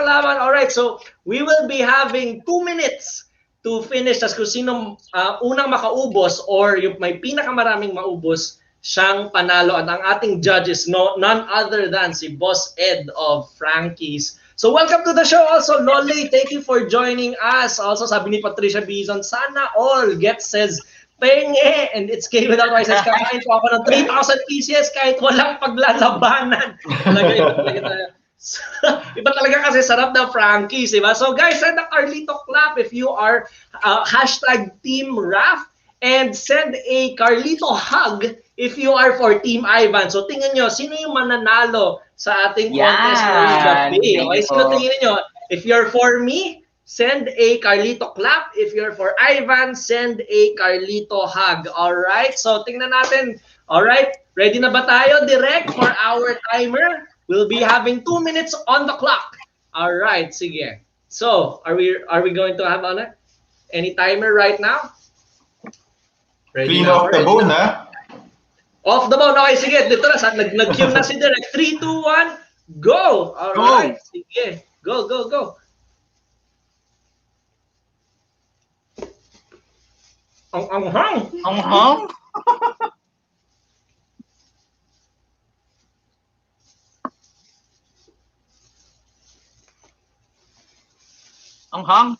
laban. All right, so we will be having 2 minutes to finish. Tas kung sino unang makaubos or yung may pinakamaraming maubos, siyang panalo. At ang ating judges, none other than si Boss Ed of Frankie's. So welcome to the show also, Lolly. Thank you for joining us. Also, sabi ni Patricia Bison, sana all get says penge and it's came without prices. Kakain po ako ng 3,000 pieces kahit walang paglalabanan. Iba talaga kasi sarap ng Frankie's, diba? So guys, send a Carlito clap if you are hashtag Team Raf, and send a Carlito hug if you are for Team Ivan. So tingnan nyo, sino yung mananalo sa ating contest ngayong gabi? Okay, sino tingin nyo? If you're for me, send a Carlito clap. If you're for Ivan, send a Carlito hug. Alright, so tingnan natin. Alright, ready na ba tayo direct for our timer? We'll be having 2 minutes on the clock. Alright, sige. So, are we going to have any timer right now? Clean off the bone, ha? Off the bone. Okay, sige. Dito na. Nag-cue na si Direk. 3, 2, 1, go! Alright. Sige. Go. Ang anghang. Anghang? Anghang?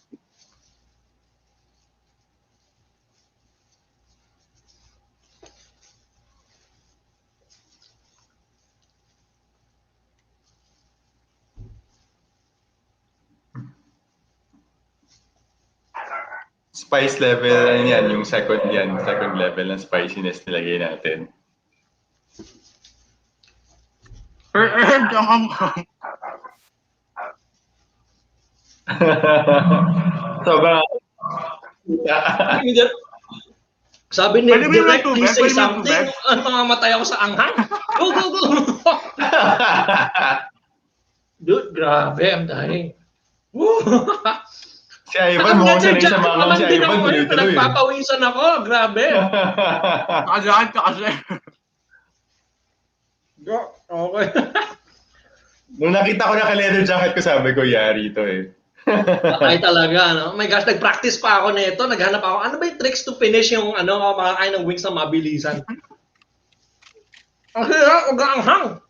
Spice level, yan, yung second level ng spiciness nilagay natin. Sobrang... Sabi ni Direk, please say something. Mamamatay ako sa anghang. Go! Dude, grabe. I'm dying. Si Ivan, mukhang sanay sa mga si Ivan, tuloy-tuloy. Nagpapawisan ako, grabe. Nakadaan ka kasi. Okay. Nung nakita ko naka-leather jacket ko, sabi ko, yari ito eh. Ay talaga, no? Oh my gosh, nag-practice pa ako nito. Naghanap ako, ano ba yung tricks to finish yung makakain ng wings na mabilisan? Ang hirap, ugaanghang.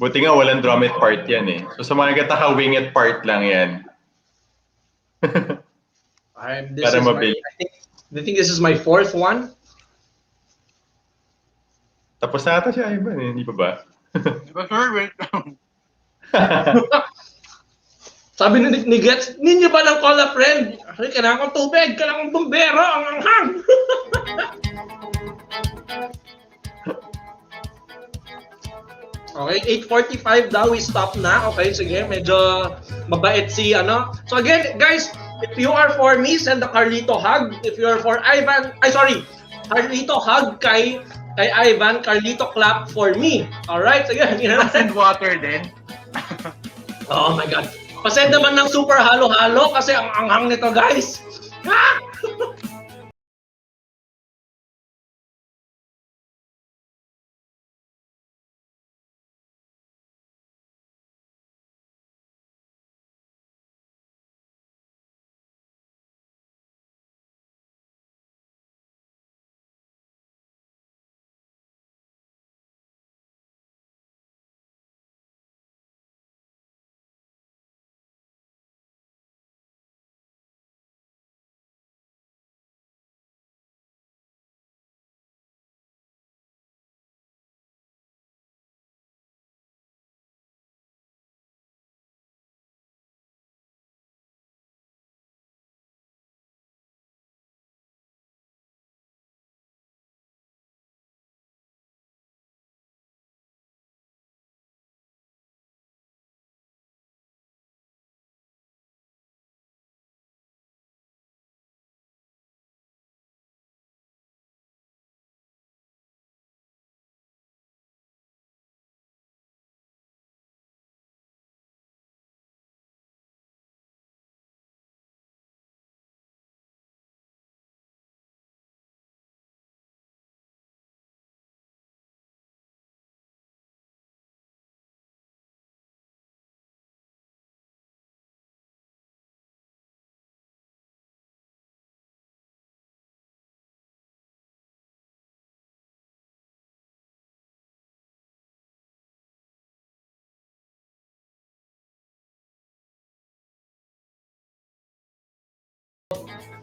Buti nga walang drummet part yan eh. So sa mga kataka-winged part lang yan. Para mabilis. I think this is my 4th one. Tapos na ata si Ivan eh, hindi pa ba? Diba sir, wait lang. Sabi ni Gets, ninyo ba ng call a friend? Ay, kailangan kong tubig, kailangan kong bumbero, ang anghang. Okay, 8:45 daw, we stop na. Okay, sige, medyo mabait si So again, guys, if you are for me, send the Carlito hug. If you are for Ivan, Carlito hug kay Ivan, Carlito clap for me. Alright, sige. Send water din. Oh my God. Pasend naman ng super halo-halo kasi ang anghang nito, guys.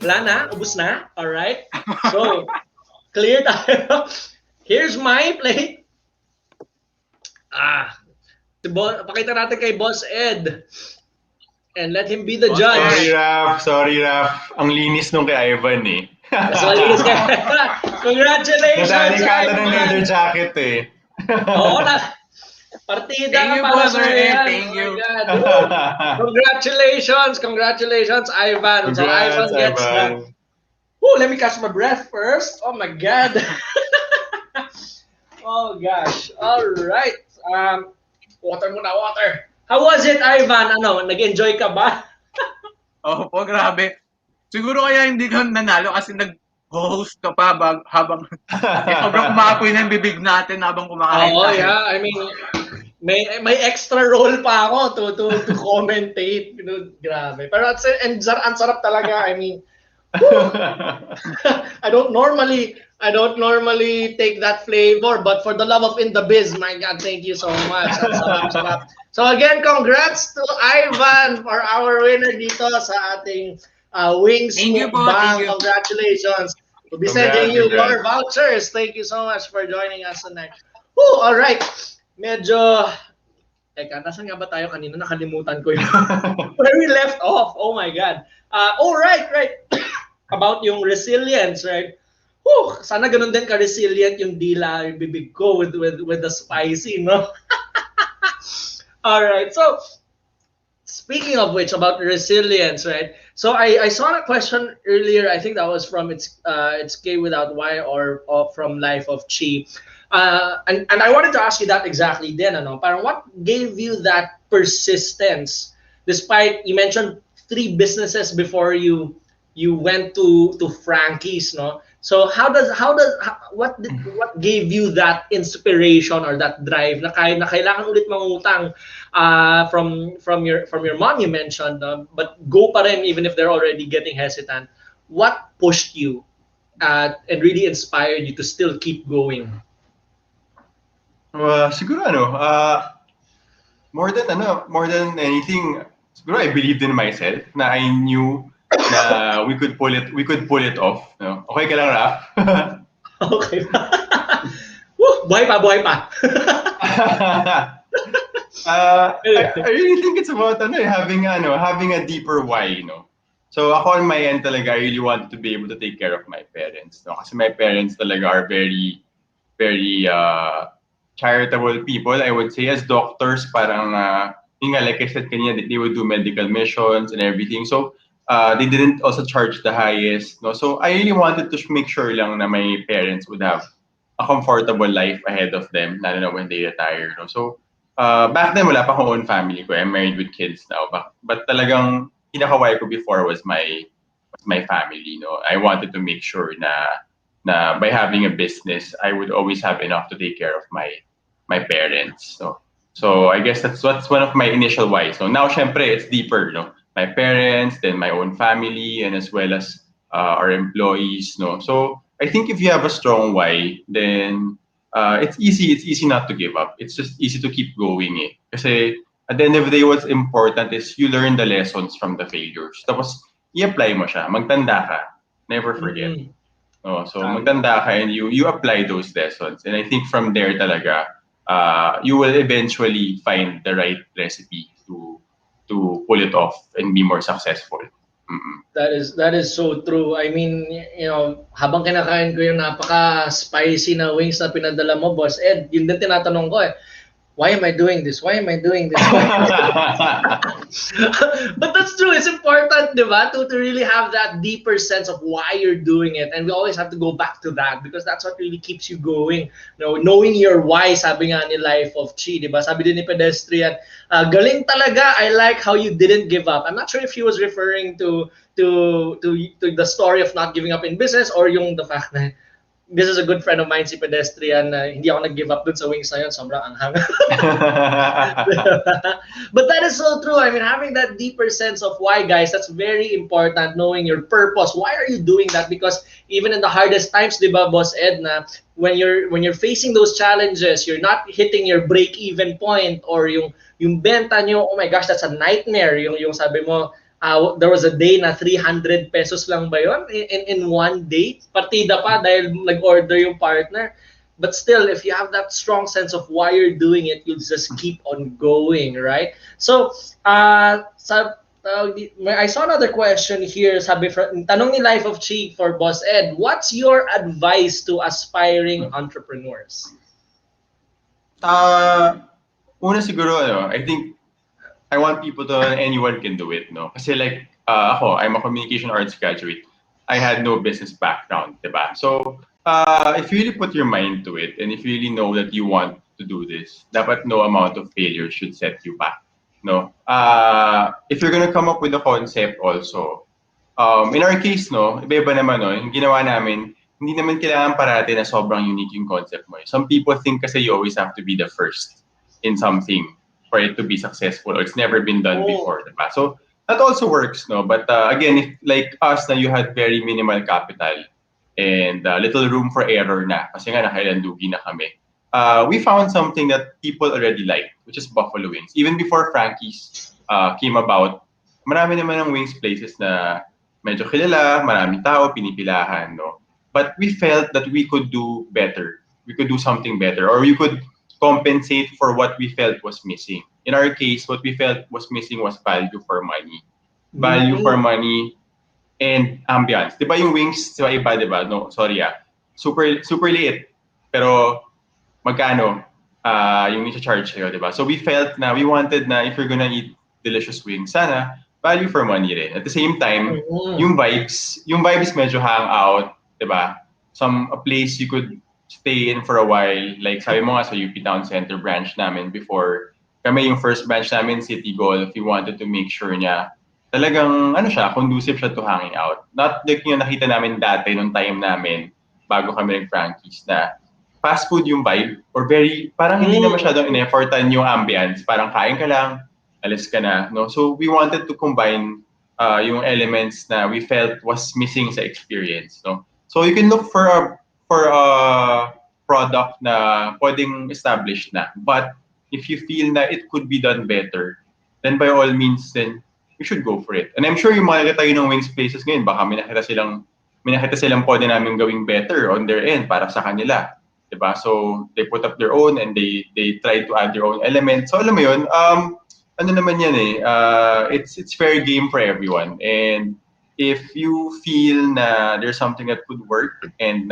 Wala na? Ubus na? Alright. So, clear tayo. Here's my plate. Pakita natin kay Boss Ed. And let him be the Boss judge. Sorry, Raf. Ang linis nung kay Ivan eh. So, congratulations, Nadali ka na ng Ivan. leather jacket eh. Oo na. Partida Thank you, ka para Boss sa Ed. yan. Thank Oh you. my God. Congratulations, Ivan. So Ivan gets Ivan. let me catch my breath first. Oh my God. Oh gosh. All right. Water muna, water. How was it, Ivan? Nag-enjoy ka ba? Oh, po, grabe. Siguro kaya hindi ka nanalo kasi nag-host ka pa habang sobrang kumapoy na yung bibig natin habang kumakain Oh tayo. yeah. I mean, may extra role pa ako to commentate. Grabe. Pero ang sarap talaga. I mean, I don't normally take that flavor, but for the love of In The Biz, my God, thank you so much. Ang sarap. So again, congrats to Ivan for our winner dito sa ating Wings Thank you po, Mukbang. thank you. Congratulations. We'll be sending you your vouchers. Thank you so much for joining us tonight. All right. Medyo teka, nasan nga ba tayo kanina? Nakalimutan ko yung where we left off. Oh my God. Right. About yung resilience, right? Sana ganun din ka-resilient yung dila, yung bibig ko with the spicy, no? All right. So, speaking of which, about resilience, right? So I saw a question earlier. I think that was from it's K Without Y or from Life of Chi. And I wanted to ask you that exactly then, parang what gave you that persistence despite you mentioned 3 businesses before you went to Frankie's, no? So what gave you that inspiration or that drive na kailangan ulit mangutang from your mom you mentioned, but go pa rin even if they're already getting hesitant. What pushed you and really inspired you to still keep going? Siguro more than anything, siguro I believed in myself na I knew na we could pull it off. No? Okay ka lang, Raf? Okay. Buhay pa. I really think it's about having a deeper why, So ako on my end talaga, I really wanted to be able to take care of my parents, no? Kasi my parents talaga are very charitable people, I would say. As doctors, parang like I said kanina, they would do medical missions and everything. So they didn't also charge the highest, no? So I really wanted to make sure lang na my parents would have a comfortable life ahead of them, lalo na when they retire, no? So back then wala pa akong own family ko. I'm married with kids now, but talagang pinaka-why ko before was my family, no? I wanted to make sure na by having a business, I would always have enough to take care of my parents. So I guess that's one of my initial why. So now, syempre, it's deeper, no? My parents, then my own family, and as well as our employees, no? So I think if you have a strong why, then it's easy not to give up. It's just easy to keep going, eh. Kasi at the end of the day, what's important is you learn the lessons from the failures. Tapos i-apply mo siya. Magtanda ka. Never forget. So magtanda ka and you apply those lessons. And I think from there talaga, you will eventually find the right recipe to pull it off and be more successful. That is so true. I mean, habang kinakain ko yung napaka-spicy na wings na pinadala mo, Boss Ed, yun din tinatanong ko why am I doing this? Why am I doing this? But that's true. It's important, diba? To really have that deeper sense of why you're doing it. And we always have to go back to that because that's what really keeps you going. Knowing your why, sabi nga ni Life of Chi, diba? Sabi din ni Pedestrian, galing talaga. I like how you didn't give up. I'm not sure if he was referring to the story of not giving up in business or yung the fact na this is a good friend of mine, si Pedestrian, hindi ako nag-give up dun sa wings na yun. Sobrang anghang. But that is so true. I mean, having that deeper sense of why, guys, that's very important. Knowing your purpose. Why are you doing that? Because even in the hardest times, di ba, Boss Ed, na when you're facing those challenges, you're not hitting your break-even point or yung benta nyo, oh my gosh, that's a nightmare. Yung sabi mo, there was a day na 300 pesos lang ba yun in one day? Partida pa dahil nag-order yung partner. But still, if you have that strong sense of why you're doing it, you'll just keep on going, right? So, I saw another question here. Sabi, tanong ni Life of Chi for Boss Ed, what's your advice to aspiring entrepreneurs? Una siguro, I think I want people to know anyone can do it, no? Kasi like, ako, I'm a communication arts graduate. I had no business background, diba? So, if you really put your mind to it, and if you really know that you want to do this, dapat no amount of failure should set you back, no? If you're gonna come up with a concept also, in our case, no, iba-iba naman, no, yung ginawa namin, hindi naman kailangan parati na sobrang unique yung concept mo. Some people think kasi you always have to be the first in something for it to be successful or it's never been done before, diba? So that also works, no? But again, if like us na you had very minimal capital and little room for error na kasi nga nakailandugi na kami, we found something that people already like, which is buffalo wings. Even before Frankie's came about, marami naman ng wings places na medyo kilala, maraming tao, pinipilahan, no? But we felt that we could do better. We could do something better, or we could compensate for what we felt was missing. In our case, what we felt was missing was value for money. Value for money and ambience. Di ba yung wings, sa iba, di ba? No, sorry Super, super liit. Pero magkano yung i-charge sa'yo, di ba? So we felt na we wanted na if you're gonna eat delicious wings, sana value for money rin. At the same time, yung vibes medyo hangout, di ba? A place you could stay in for a while. Like sabi mo nga sa UP Town Center branch namin before, kami yung first branch namin, City Golf, we wanted to make sure niya talagang conducive siya to hanging out. Not like yung nakita namin dati nung time namin bago kami nag-Frankie's na fast food yung vibe or very, parang hindi na masyadong in-effortan yung ambience. Parang kain ka lang, alis ka na. No? So we wanted to combine yung elements na we felt was missing sa experience. No? So you can look for a product na pwedeng established na. But if you feel na it could be done better, then by all means, then you should go for it. And I'm sure yung mga tayo ng wings places ngayon, baka may nakita silang pwede namin gawing better on their end para sa kanila. Diba? So they put up their own and they try to add their own elements. So alam mo yun, ano naman yan it's fair game for everyone. And if you feel na there's something that could work and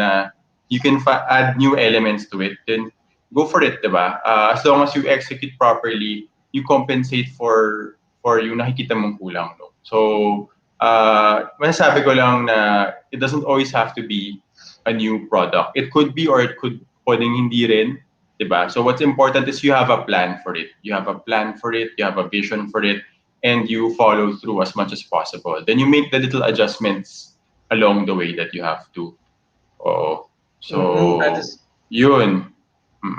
you can add new elements to it, then go for it, diba? As long as you execute properly, you compensate for yung nakikita mong kulang. No? So, masasabi ko lang na it doesn't always have to be a new product. It could be or it could pwedeng hindi rin, diba? So what's important is you have a plan for it. You have a plan for it, you have a vision for it, and you follow through as much as possible. Then you make the little adjustments along the way that you have to. So, yun.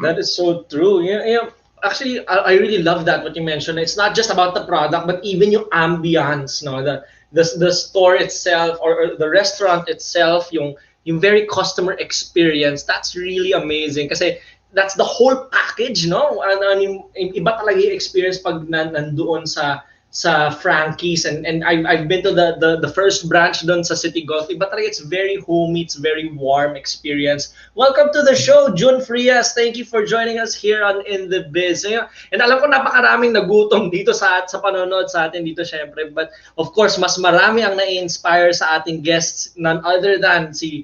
That is so true. Yeah. Actually, I really love that what you mentioned. It's not just about the product, but even yung ambience, no, the store itself or the restaurant itself, yung very customer experience. That's really amazing. Kasi that's the whole package, no? Iba talaga yung experience pag nandoon sa Frankie's and I've been to the first branch doon sa City Golf. Iba talaga, it's very homey, it's very warm experience. Welcome to the show, June Frias. Thank you for joining us here on In The Biz. And alam ko napakaraming nagutom dito sa panonood sa atin dito syempre. But of course, mas marami ang na-inspire sa ating guests, none other than si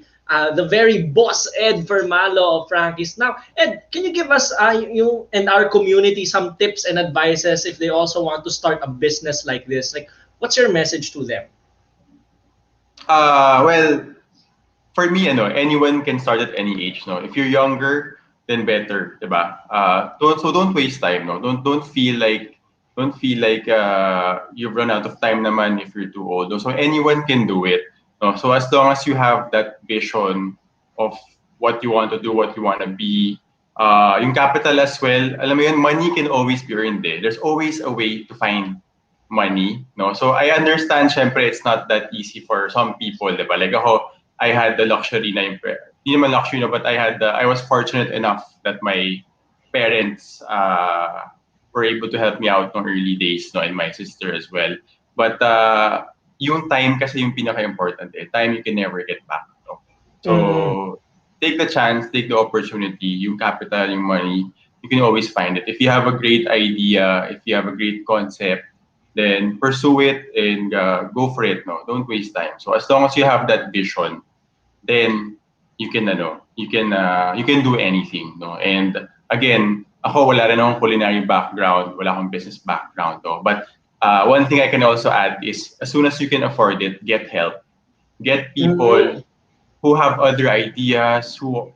the very boss Ed Fermalo of Frankie's. Now, Ed, can you give us you and our community some tips and advices if they also want to start a business like this? Like, what's your message to them? Well, for me, anyone can start at any age. No, if you're younger, then better, diba? Don't waste time. No, don't feel like you've run out of time naman if you're too old. No? So anyone can do it. No? So as long as you have that vision of what you want to do, what you want to be, yung capital as well, alam mo yun, money can always be earned. There's always a way to find money. No? So I understand, syempre, it's not that easy for some people. Diba? Like ako, I had the luxury na hindi naman luxury, no, but I was fortunate enough that my parents were able to help me out in early days, no, and my sister as well. But yung time kasi yung pinaka-important eh. Time you can never get back. No? Mm. So, take the chance, take the opportunity, yung capital, yung money, you can always find it. If you have a great idea, if you have a great concept, then pursue it and go for it. No, don't waste time. So as long as you have that vision, then you can do anything. No, and again, ako wala rin akong culinary background, wala akong business background. No? But one thing I can also add is as soon as you can afford it, get help, get people Mm. who have other ideas, who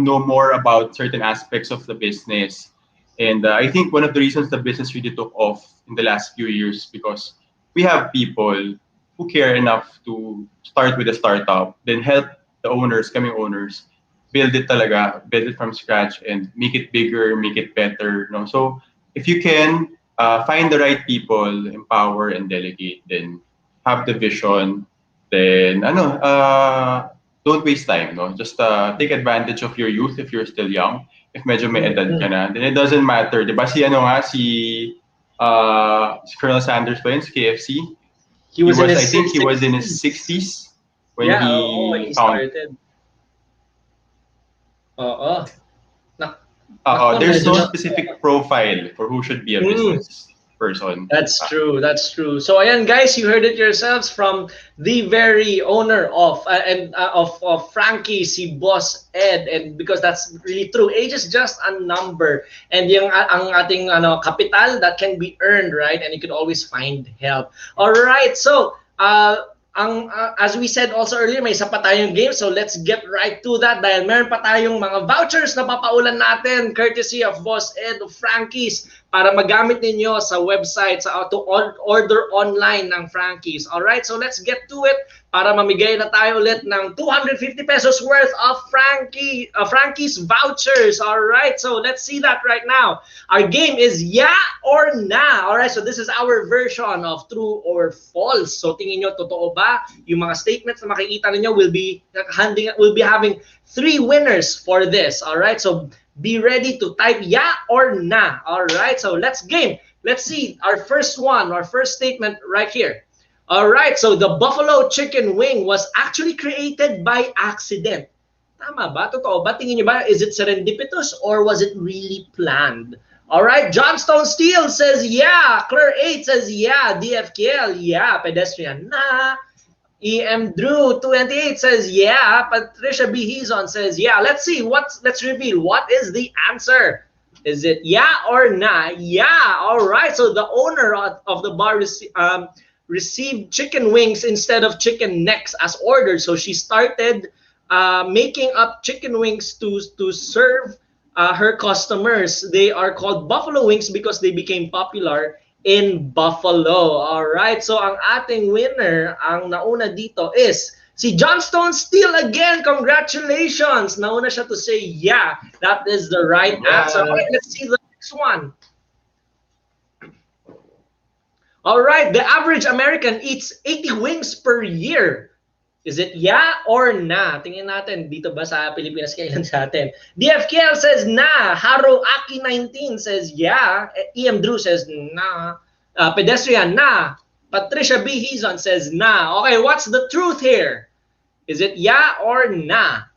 know more about certain aspects of the business. And I think one of the reasons the business really took off in the last few years because we have people who care enough to start with a startup, then help the owners, coming owners, build it from scratch and make it bigger, make it better. No? So if you can find the right people, empower and delegate, then have the vision, then don't waste time, no? Just take advantage of your youth if you're still young. If medyo may edad ka Mm. na, then it doesn't matter. Di ba si Colonel Sanders pa yun, sa KFC? He was in I his think he was in his 60s. 60s when Yeah, when he he found, started. Oo. Nak Nako, there's medyo no na. specific profile for who should be a Mm. business person. That's true. That's true. So ayan guys, you heard it yourselves from the very owner of of Frankie, si Boss Ed, and because that's really true. Age is just a number, and yung ang ating capital that can be earned, right? And you can always find help. All right. So as we said also earlier, may isa pa tayong game. So let's get right to that dahil meron pa tayong mga vouchers na papaulan natin courtesy of Boss Ed of Frankie's para magamit ninyo sa website to order online ng Frankie's. All right, so let's get to it para mamigay na tayo ulit ng 250 pesos worth of Frankie's vouchers. All right, so let's see that right now. Our game is yeah or nah. All right, so this is our version of true or false. So tingin nyo, totoo ba? Yung mga statements na makikita ninyo will be having 3 winners for this. All right, so be ready to type yeah or nah. All right, so let's game. Let's see our first statement right here. All right, so the buffalo chicken wing was actually created by accident. Tama ba? Totoo ba? Tingin niyo ba, is it serendipitous or was it really planned? All right, Johnstone Steel says yeah. Claire 8 says yeah. DFKL, yeah. Pedestrian, nah. EM Drew 28 says yeah. Patricia B. Hizon says yeah. Let's see. Let's reveal. What is the answer? Is it yeah or nah? Yeah. All right. So the owner of the bar received chicken wings instead of chicken necks as ordered. So she started making up chicken wings to serve her customers. They are called buffalo wings because they became popular in Buffalo. All right. So ang ating winner, ang nauna dito is si Johnstone Steel again. Congratulations. Nauna siya to say yeah. That is the right answer. All right, let's see the next one. All right, the average American eats 80 wings per year. Is it yeah or nah? Tingnan natin dito ba sa Pilipinas kailan sa atin. DFKL says nah. Haro Aki 19 says yeah. EM Drew says nah. Pedestrian nah. Patricia B. Hizon says nah. Okay, what's the truth here? Is it yeah or nah?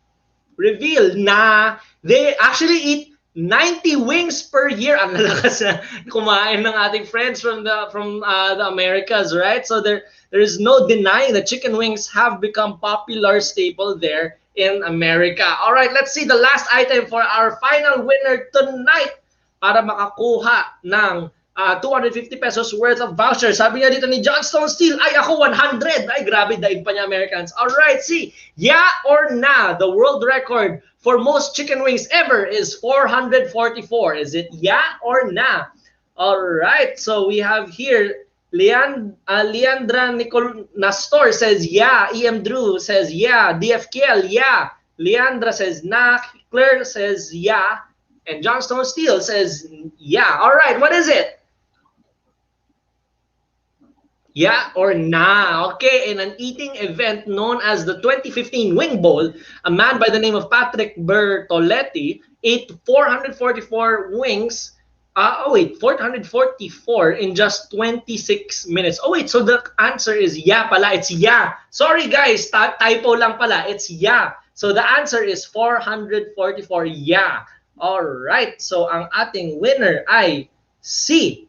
Reveal nah. They actually eat 90 wings per year. Ang lalakas na kumain ng ating friends from the Americas, right? So there is no denying that chicken wings have become popular staple there in America. All right, let's see the last item for our final winner tonight para makakuha ng 250 pesos worth of vouchers. Sabi nga dito ni Johnstone Steel, ay ako 100. Ay grabe, daig pa niya Americans. All right, see, yeah or nah, the world record for most chicken wings ever is 444. Is it yeah or nah? All right, so we have here Leandra Nicol Nastor says yeah. EM Drew says yeah. DFKL, yeah. Leandra says nah. Claire says yeah. And Johnstone Steel says yeah. All right, what is it? Yeah or nah? Okay, in an eating event known as the 2015 Wing Bowl, a man by the name of Patrick Bertoletti ate 444 wings wait, 444 in just 26 minutes. Oh wait, so the answer is yeah pala. It's yeah. Sorry guys, typo lang pala. It's yeah. So the answer is 444 yeah. All right. So ang ating winner ay si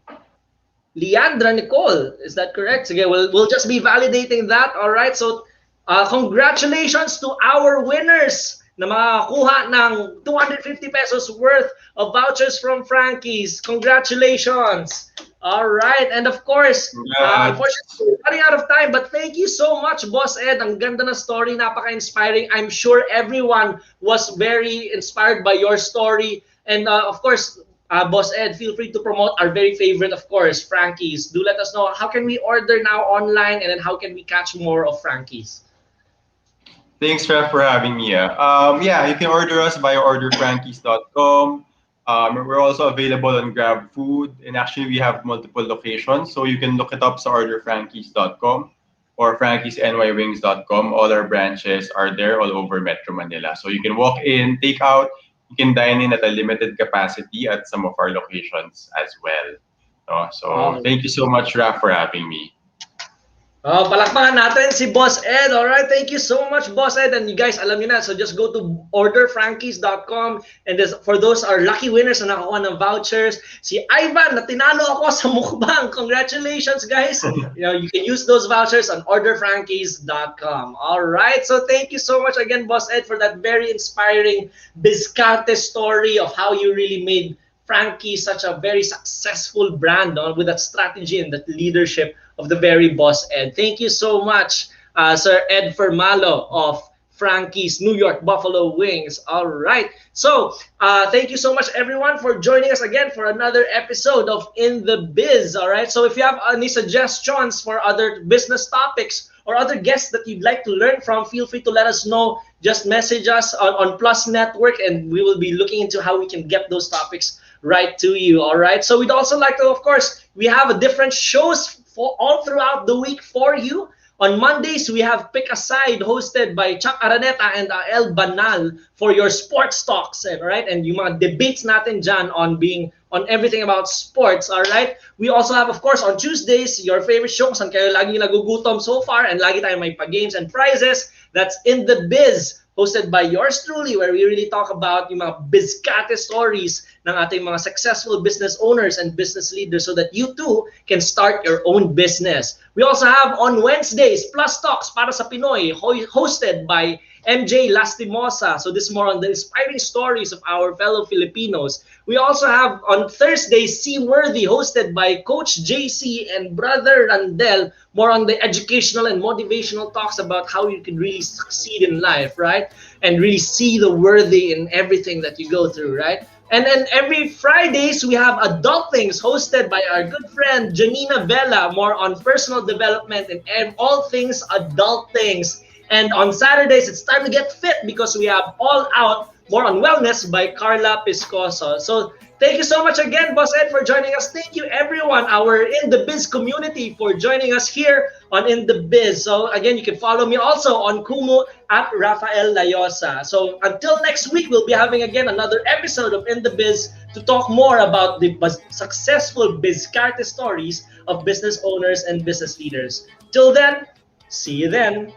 Leandra Nicole. Is that correct? Sige, we'll just be validating that. All right. So congratulations to our winners na makakuha ng 250 pesos worth of vouchers from Frankie's. Congratulations! All right. And of course, unfortunately, we're running out of time, but thank you so much, Boss Ed. Ang ganda na story, napaka-inspiring. I'm sure everyone was very inspired by your story. And of course, Boss Ed, feel free to promote our very favorite, of course, Frankie's. Do let us know, how can we order now online, and then how can we catch more of Frankie's? Thanks, Ref, for having me. Yeah, you can order us via orderfrankies.com. We're also available on Grab Food, and actually we have multiple locations, so you can look it up sa orderfrankies.com or frankiesnywings.com. All our branches are there all over Metro Manila. So you can walk in, take out, you can dine in at a limited capacity at some of our locations as well. So thank you so much, Raf, for having me. Palakpakan natin si Boss Ed. Alright, thank you so much, Boss Ed. And you guys, alam niyo na, so just go to orderfrankies.com, and for those are lucky winners na nakakuha ng vouchers. Si Ivan, na tinalo ako sa mukbang. Congratulations, guys. You can use those vouchers on orderfrankies.com. Alright, so thank you so much again, Boss Ed, for that very inspiring Bizcarte story of how you really made Frankie such a very successful brand with that strategy and that leadership of the very Boss Ed. Thank you so much, Sir Ed Fermalo of Frankie's New York Buffalo Wings. All right. So thank you so much, everyone, for joining us again for another episode of In The Biz. All right. So if you have any suggestions for other business topics or other guests that you'd like to learn from, feel free to let us know. Just message us on Plus Network, and we will be looking into how we can get those topics right to you. All right. So we'd also like to, of course, we have a different shows for all throughout the week for you. On Mondays, we have Pick a Side hosted by Chuck Araneta and El Banal for your sports talks, right? And yung mga debates natin dyan on everything about sports, all right? We also have, of course, on Tuesdays, your favorite show, saan kayo lagi nagugutom so far, and lagi tayo may pa-games and prizes. That's In The Biz, hosted by yours truly, where we really talk about yung mga Bizcate stories ng ating mga successful business owners and business leaders so that you too can start your own business. We also have on Wednesdays, Plus Talks para sa Pinoy, hosted by MJ Lastimosa. So this is more on the inspiring stories of our fellow Filipinos. We also have on Thursdays, Seaworthy, hosted by Coach JC and Brother Randel, more on the educational and motivational talks about how you can really succeed in life, right? And really see the worthy in everything that you go through, right? And then every Fridays, we have Adult Things hosted by our good friend Janina Vela, more on personal development and all things adult things. And on Saturdays, it's time to get fit because we have All Out, more on wellness by Carla Piscoso. So thank you so much again, Boss Ed, for joining us. Thank you, everyone, our In The Biz community, for joining us here on In The Biz. So again, you can follow me also on Kumu at Raphael Layosa. So until next week, we'll be having again another episode of In The Biz to talk more about the successful Bizcarte stories of business owners and business leaders. Till then, see you then.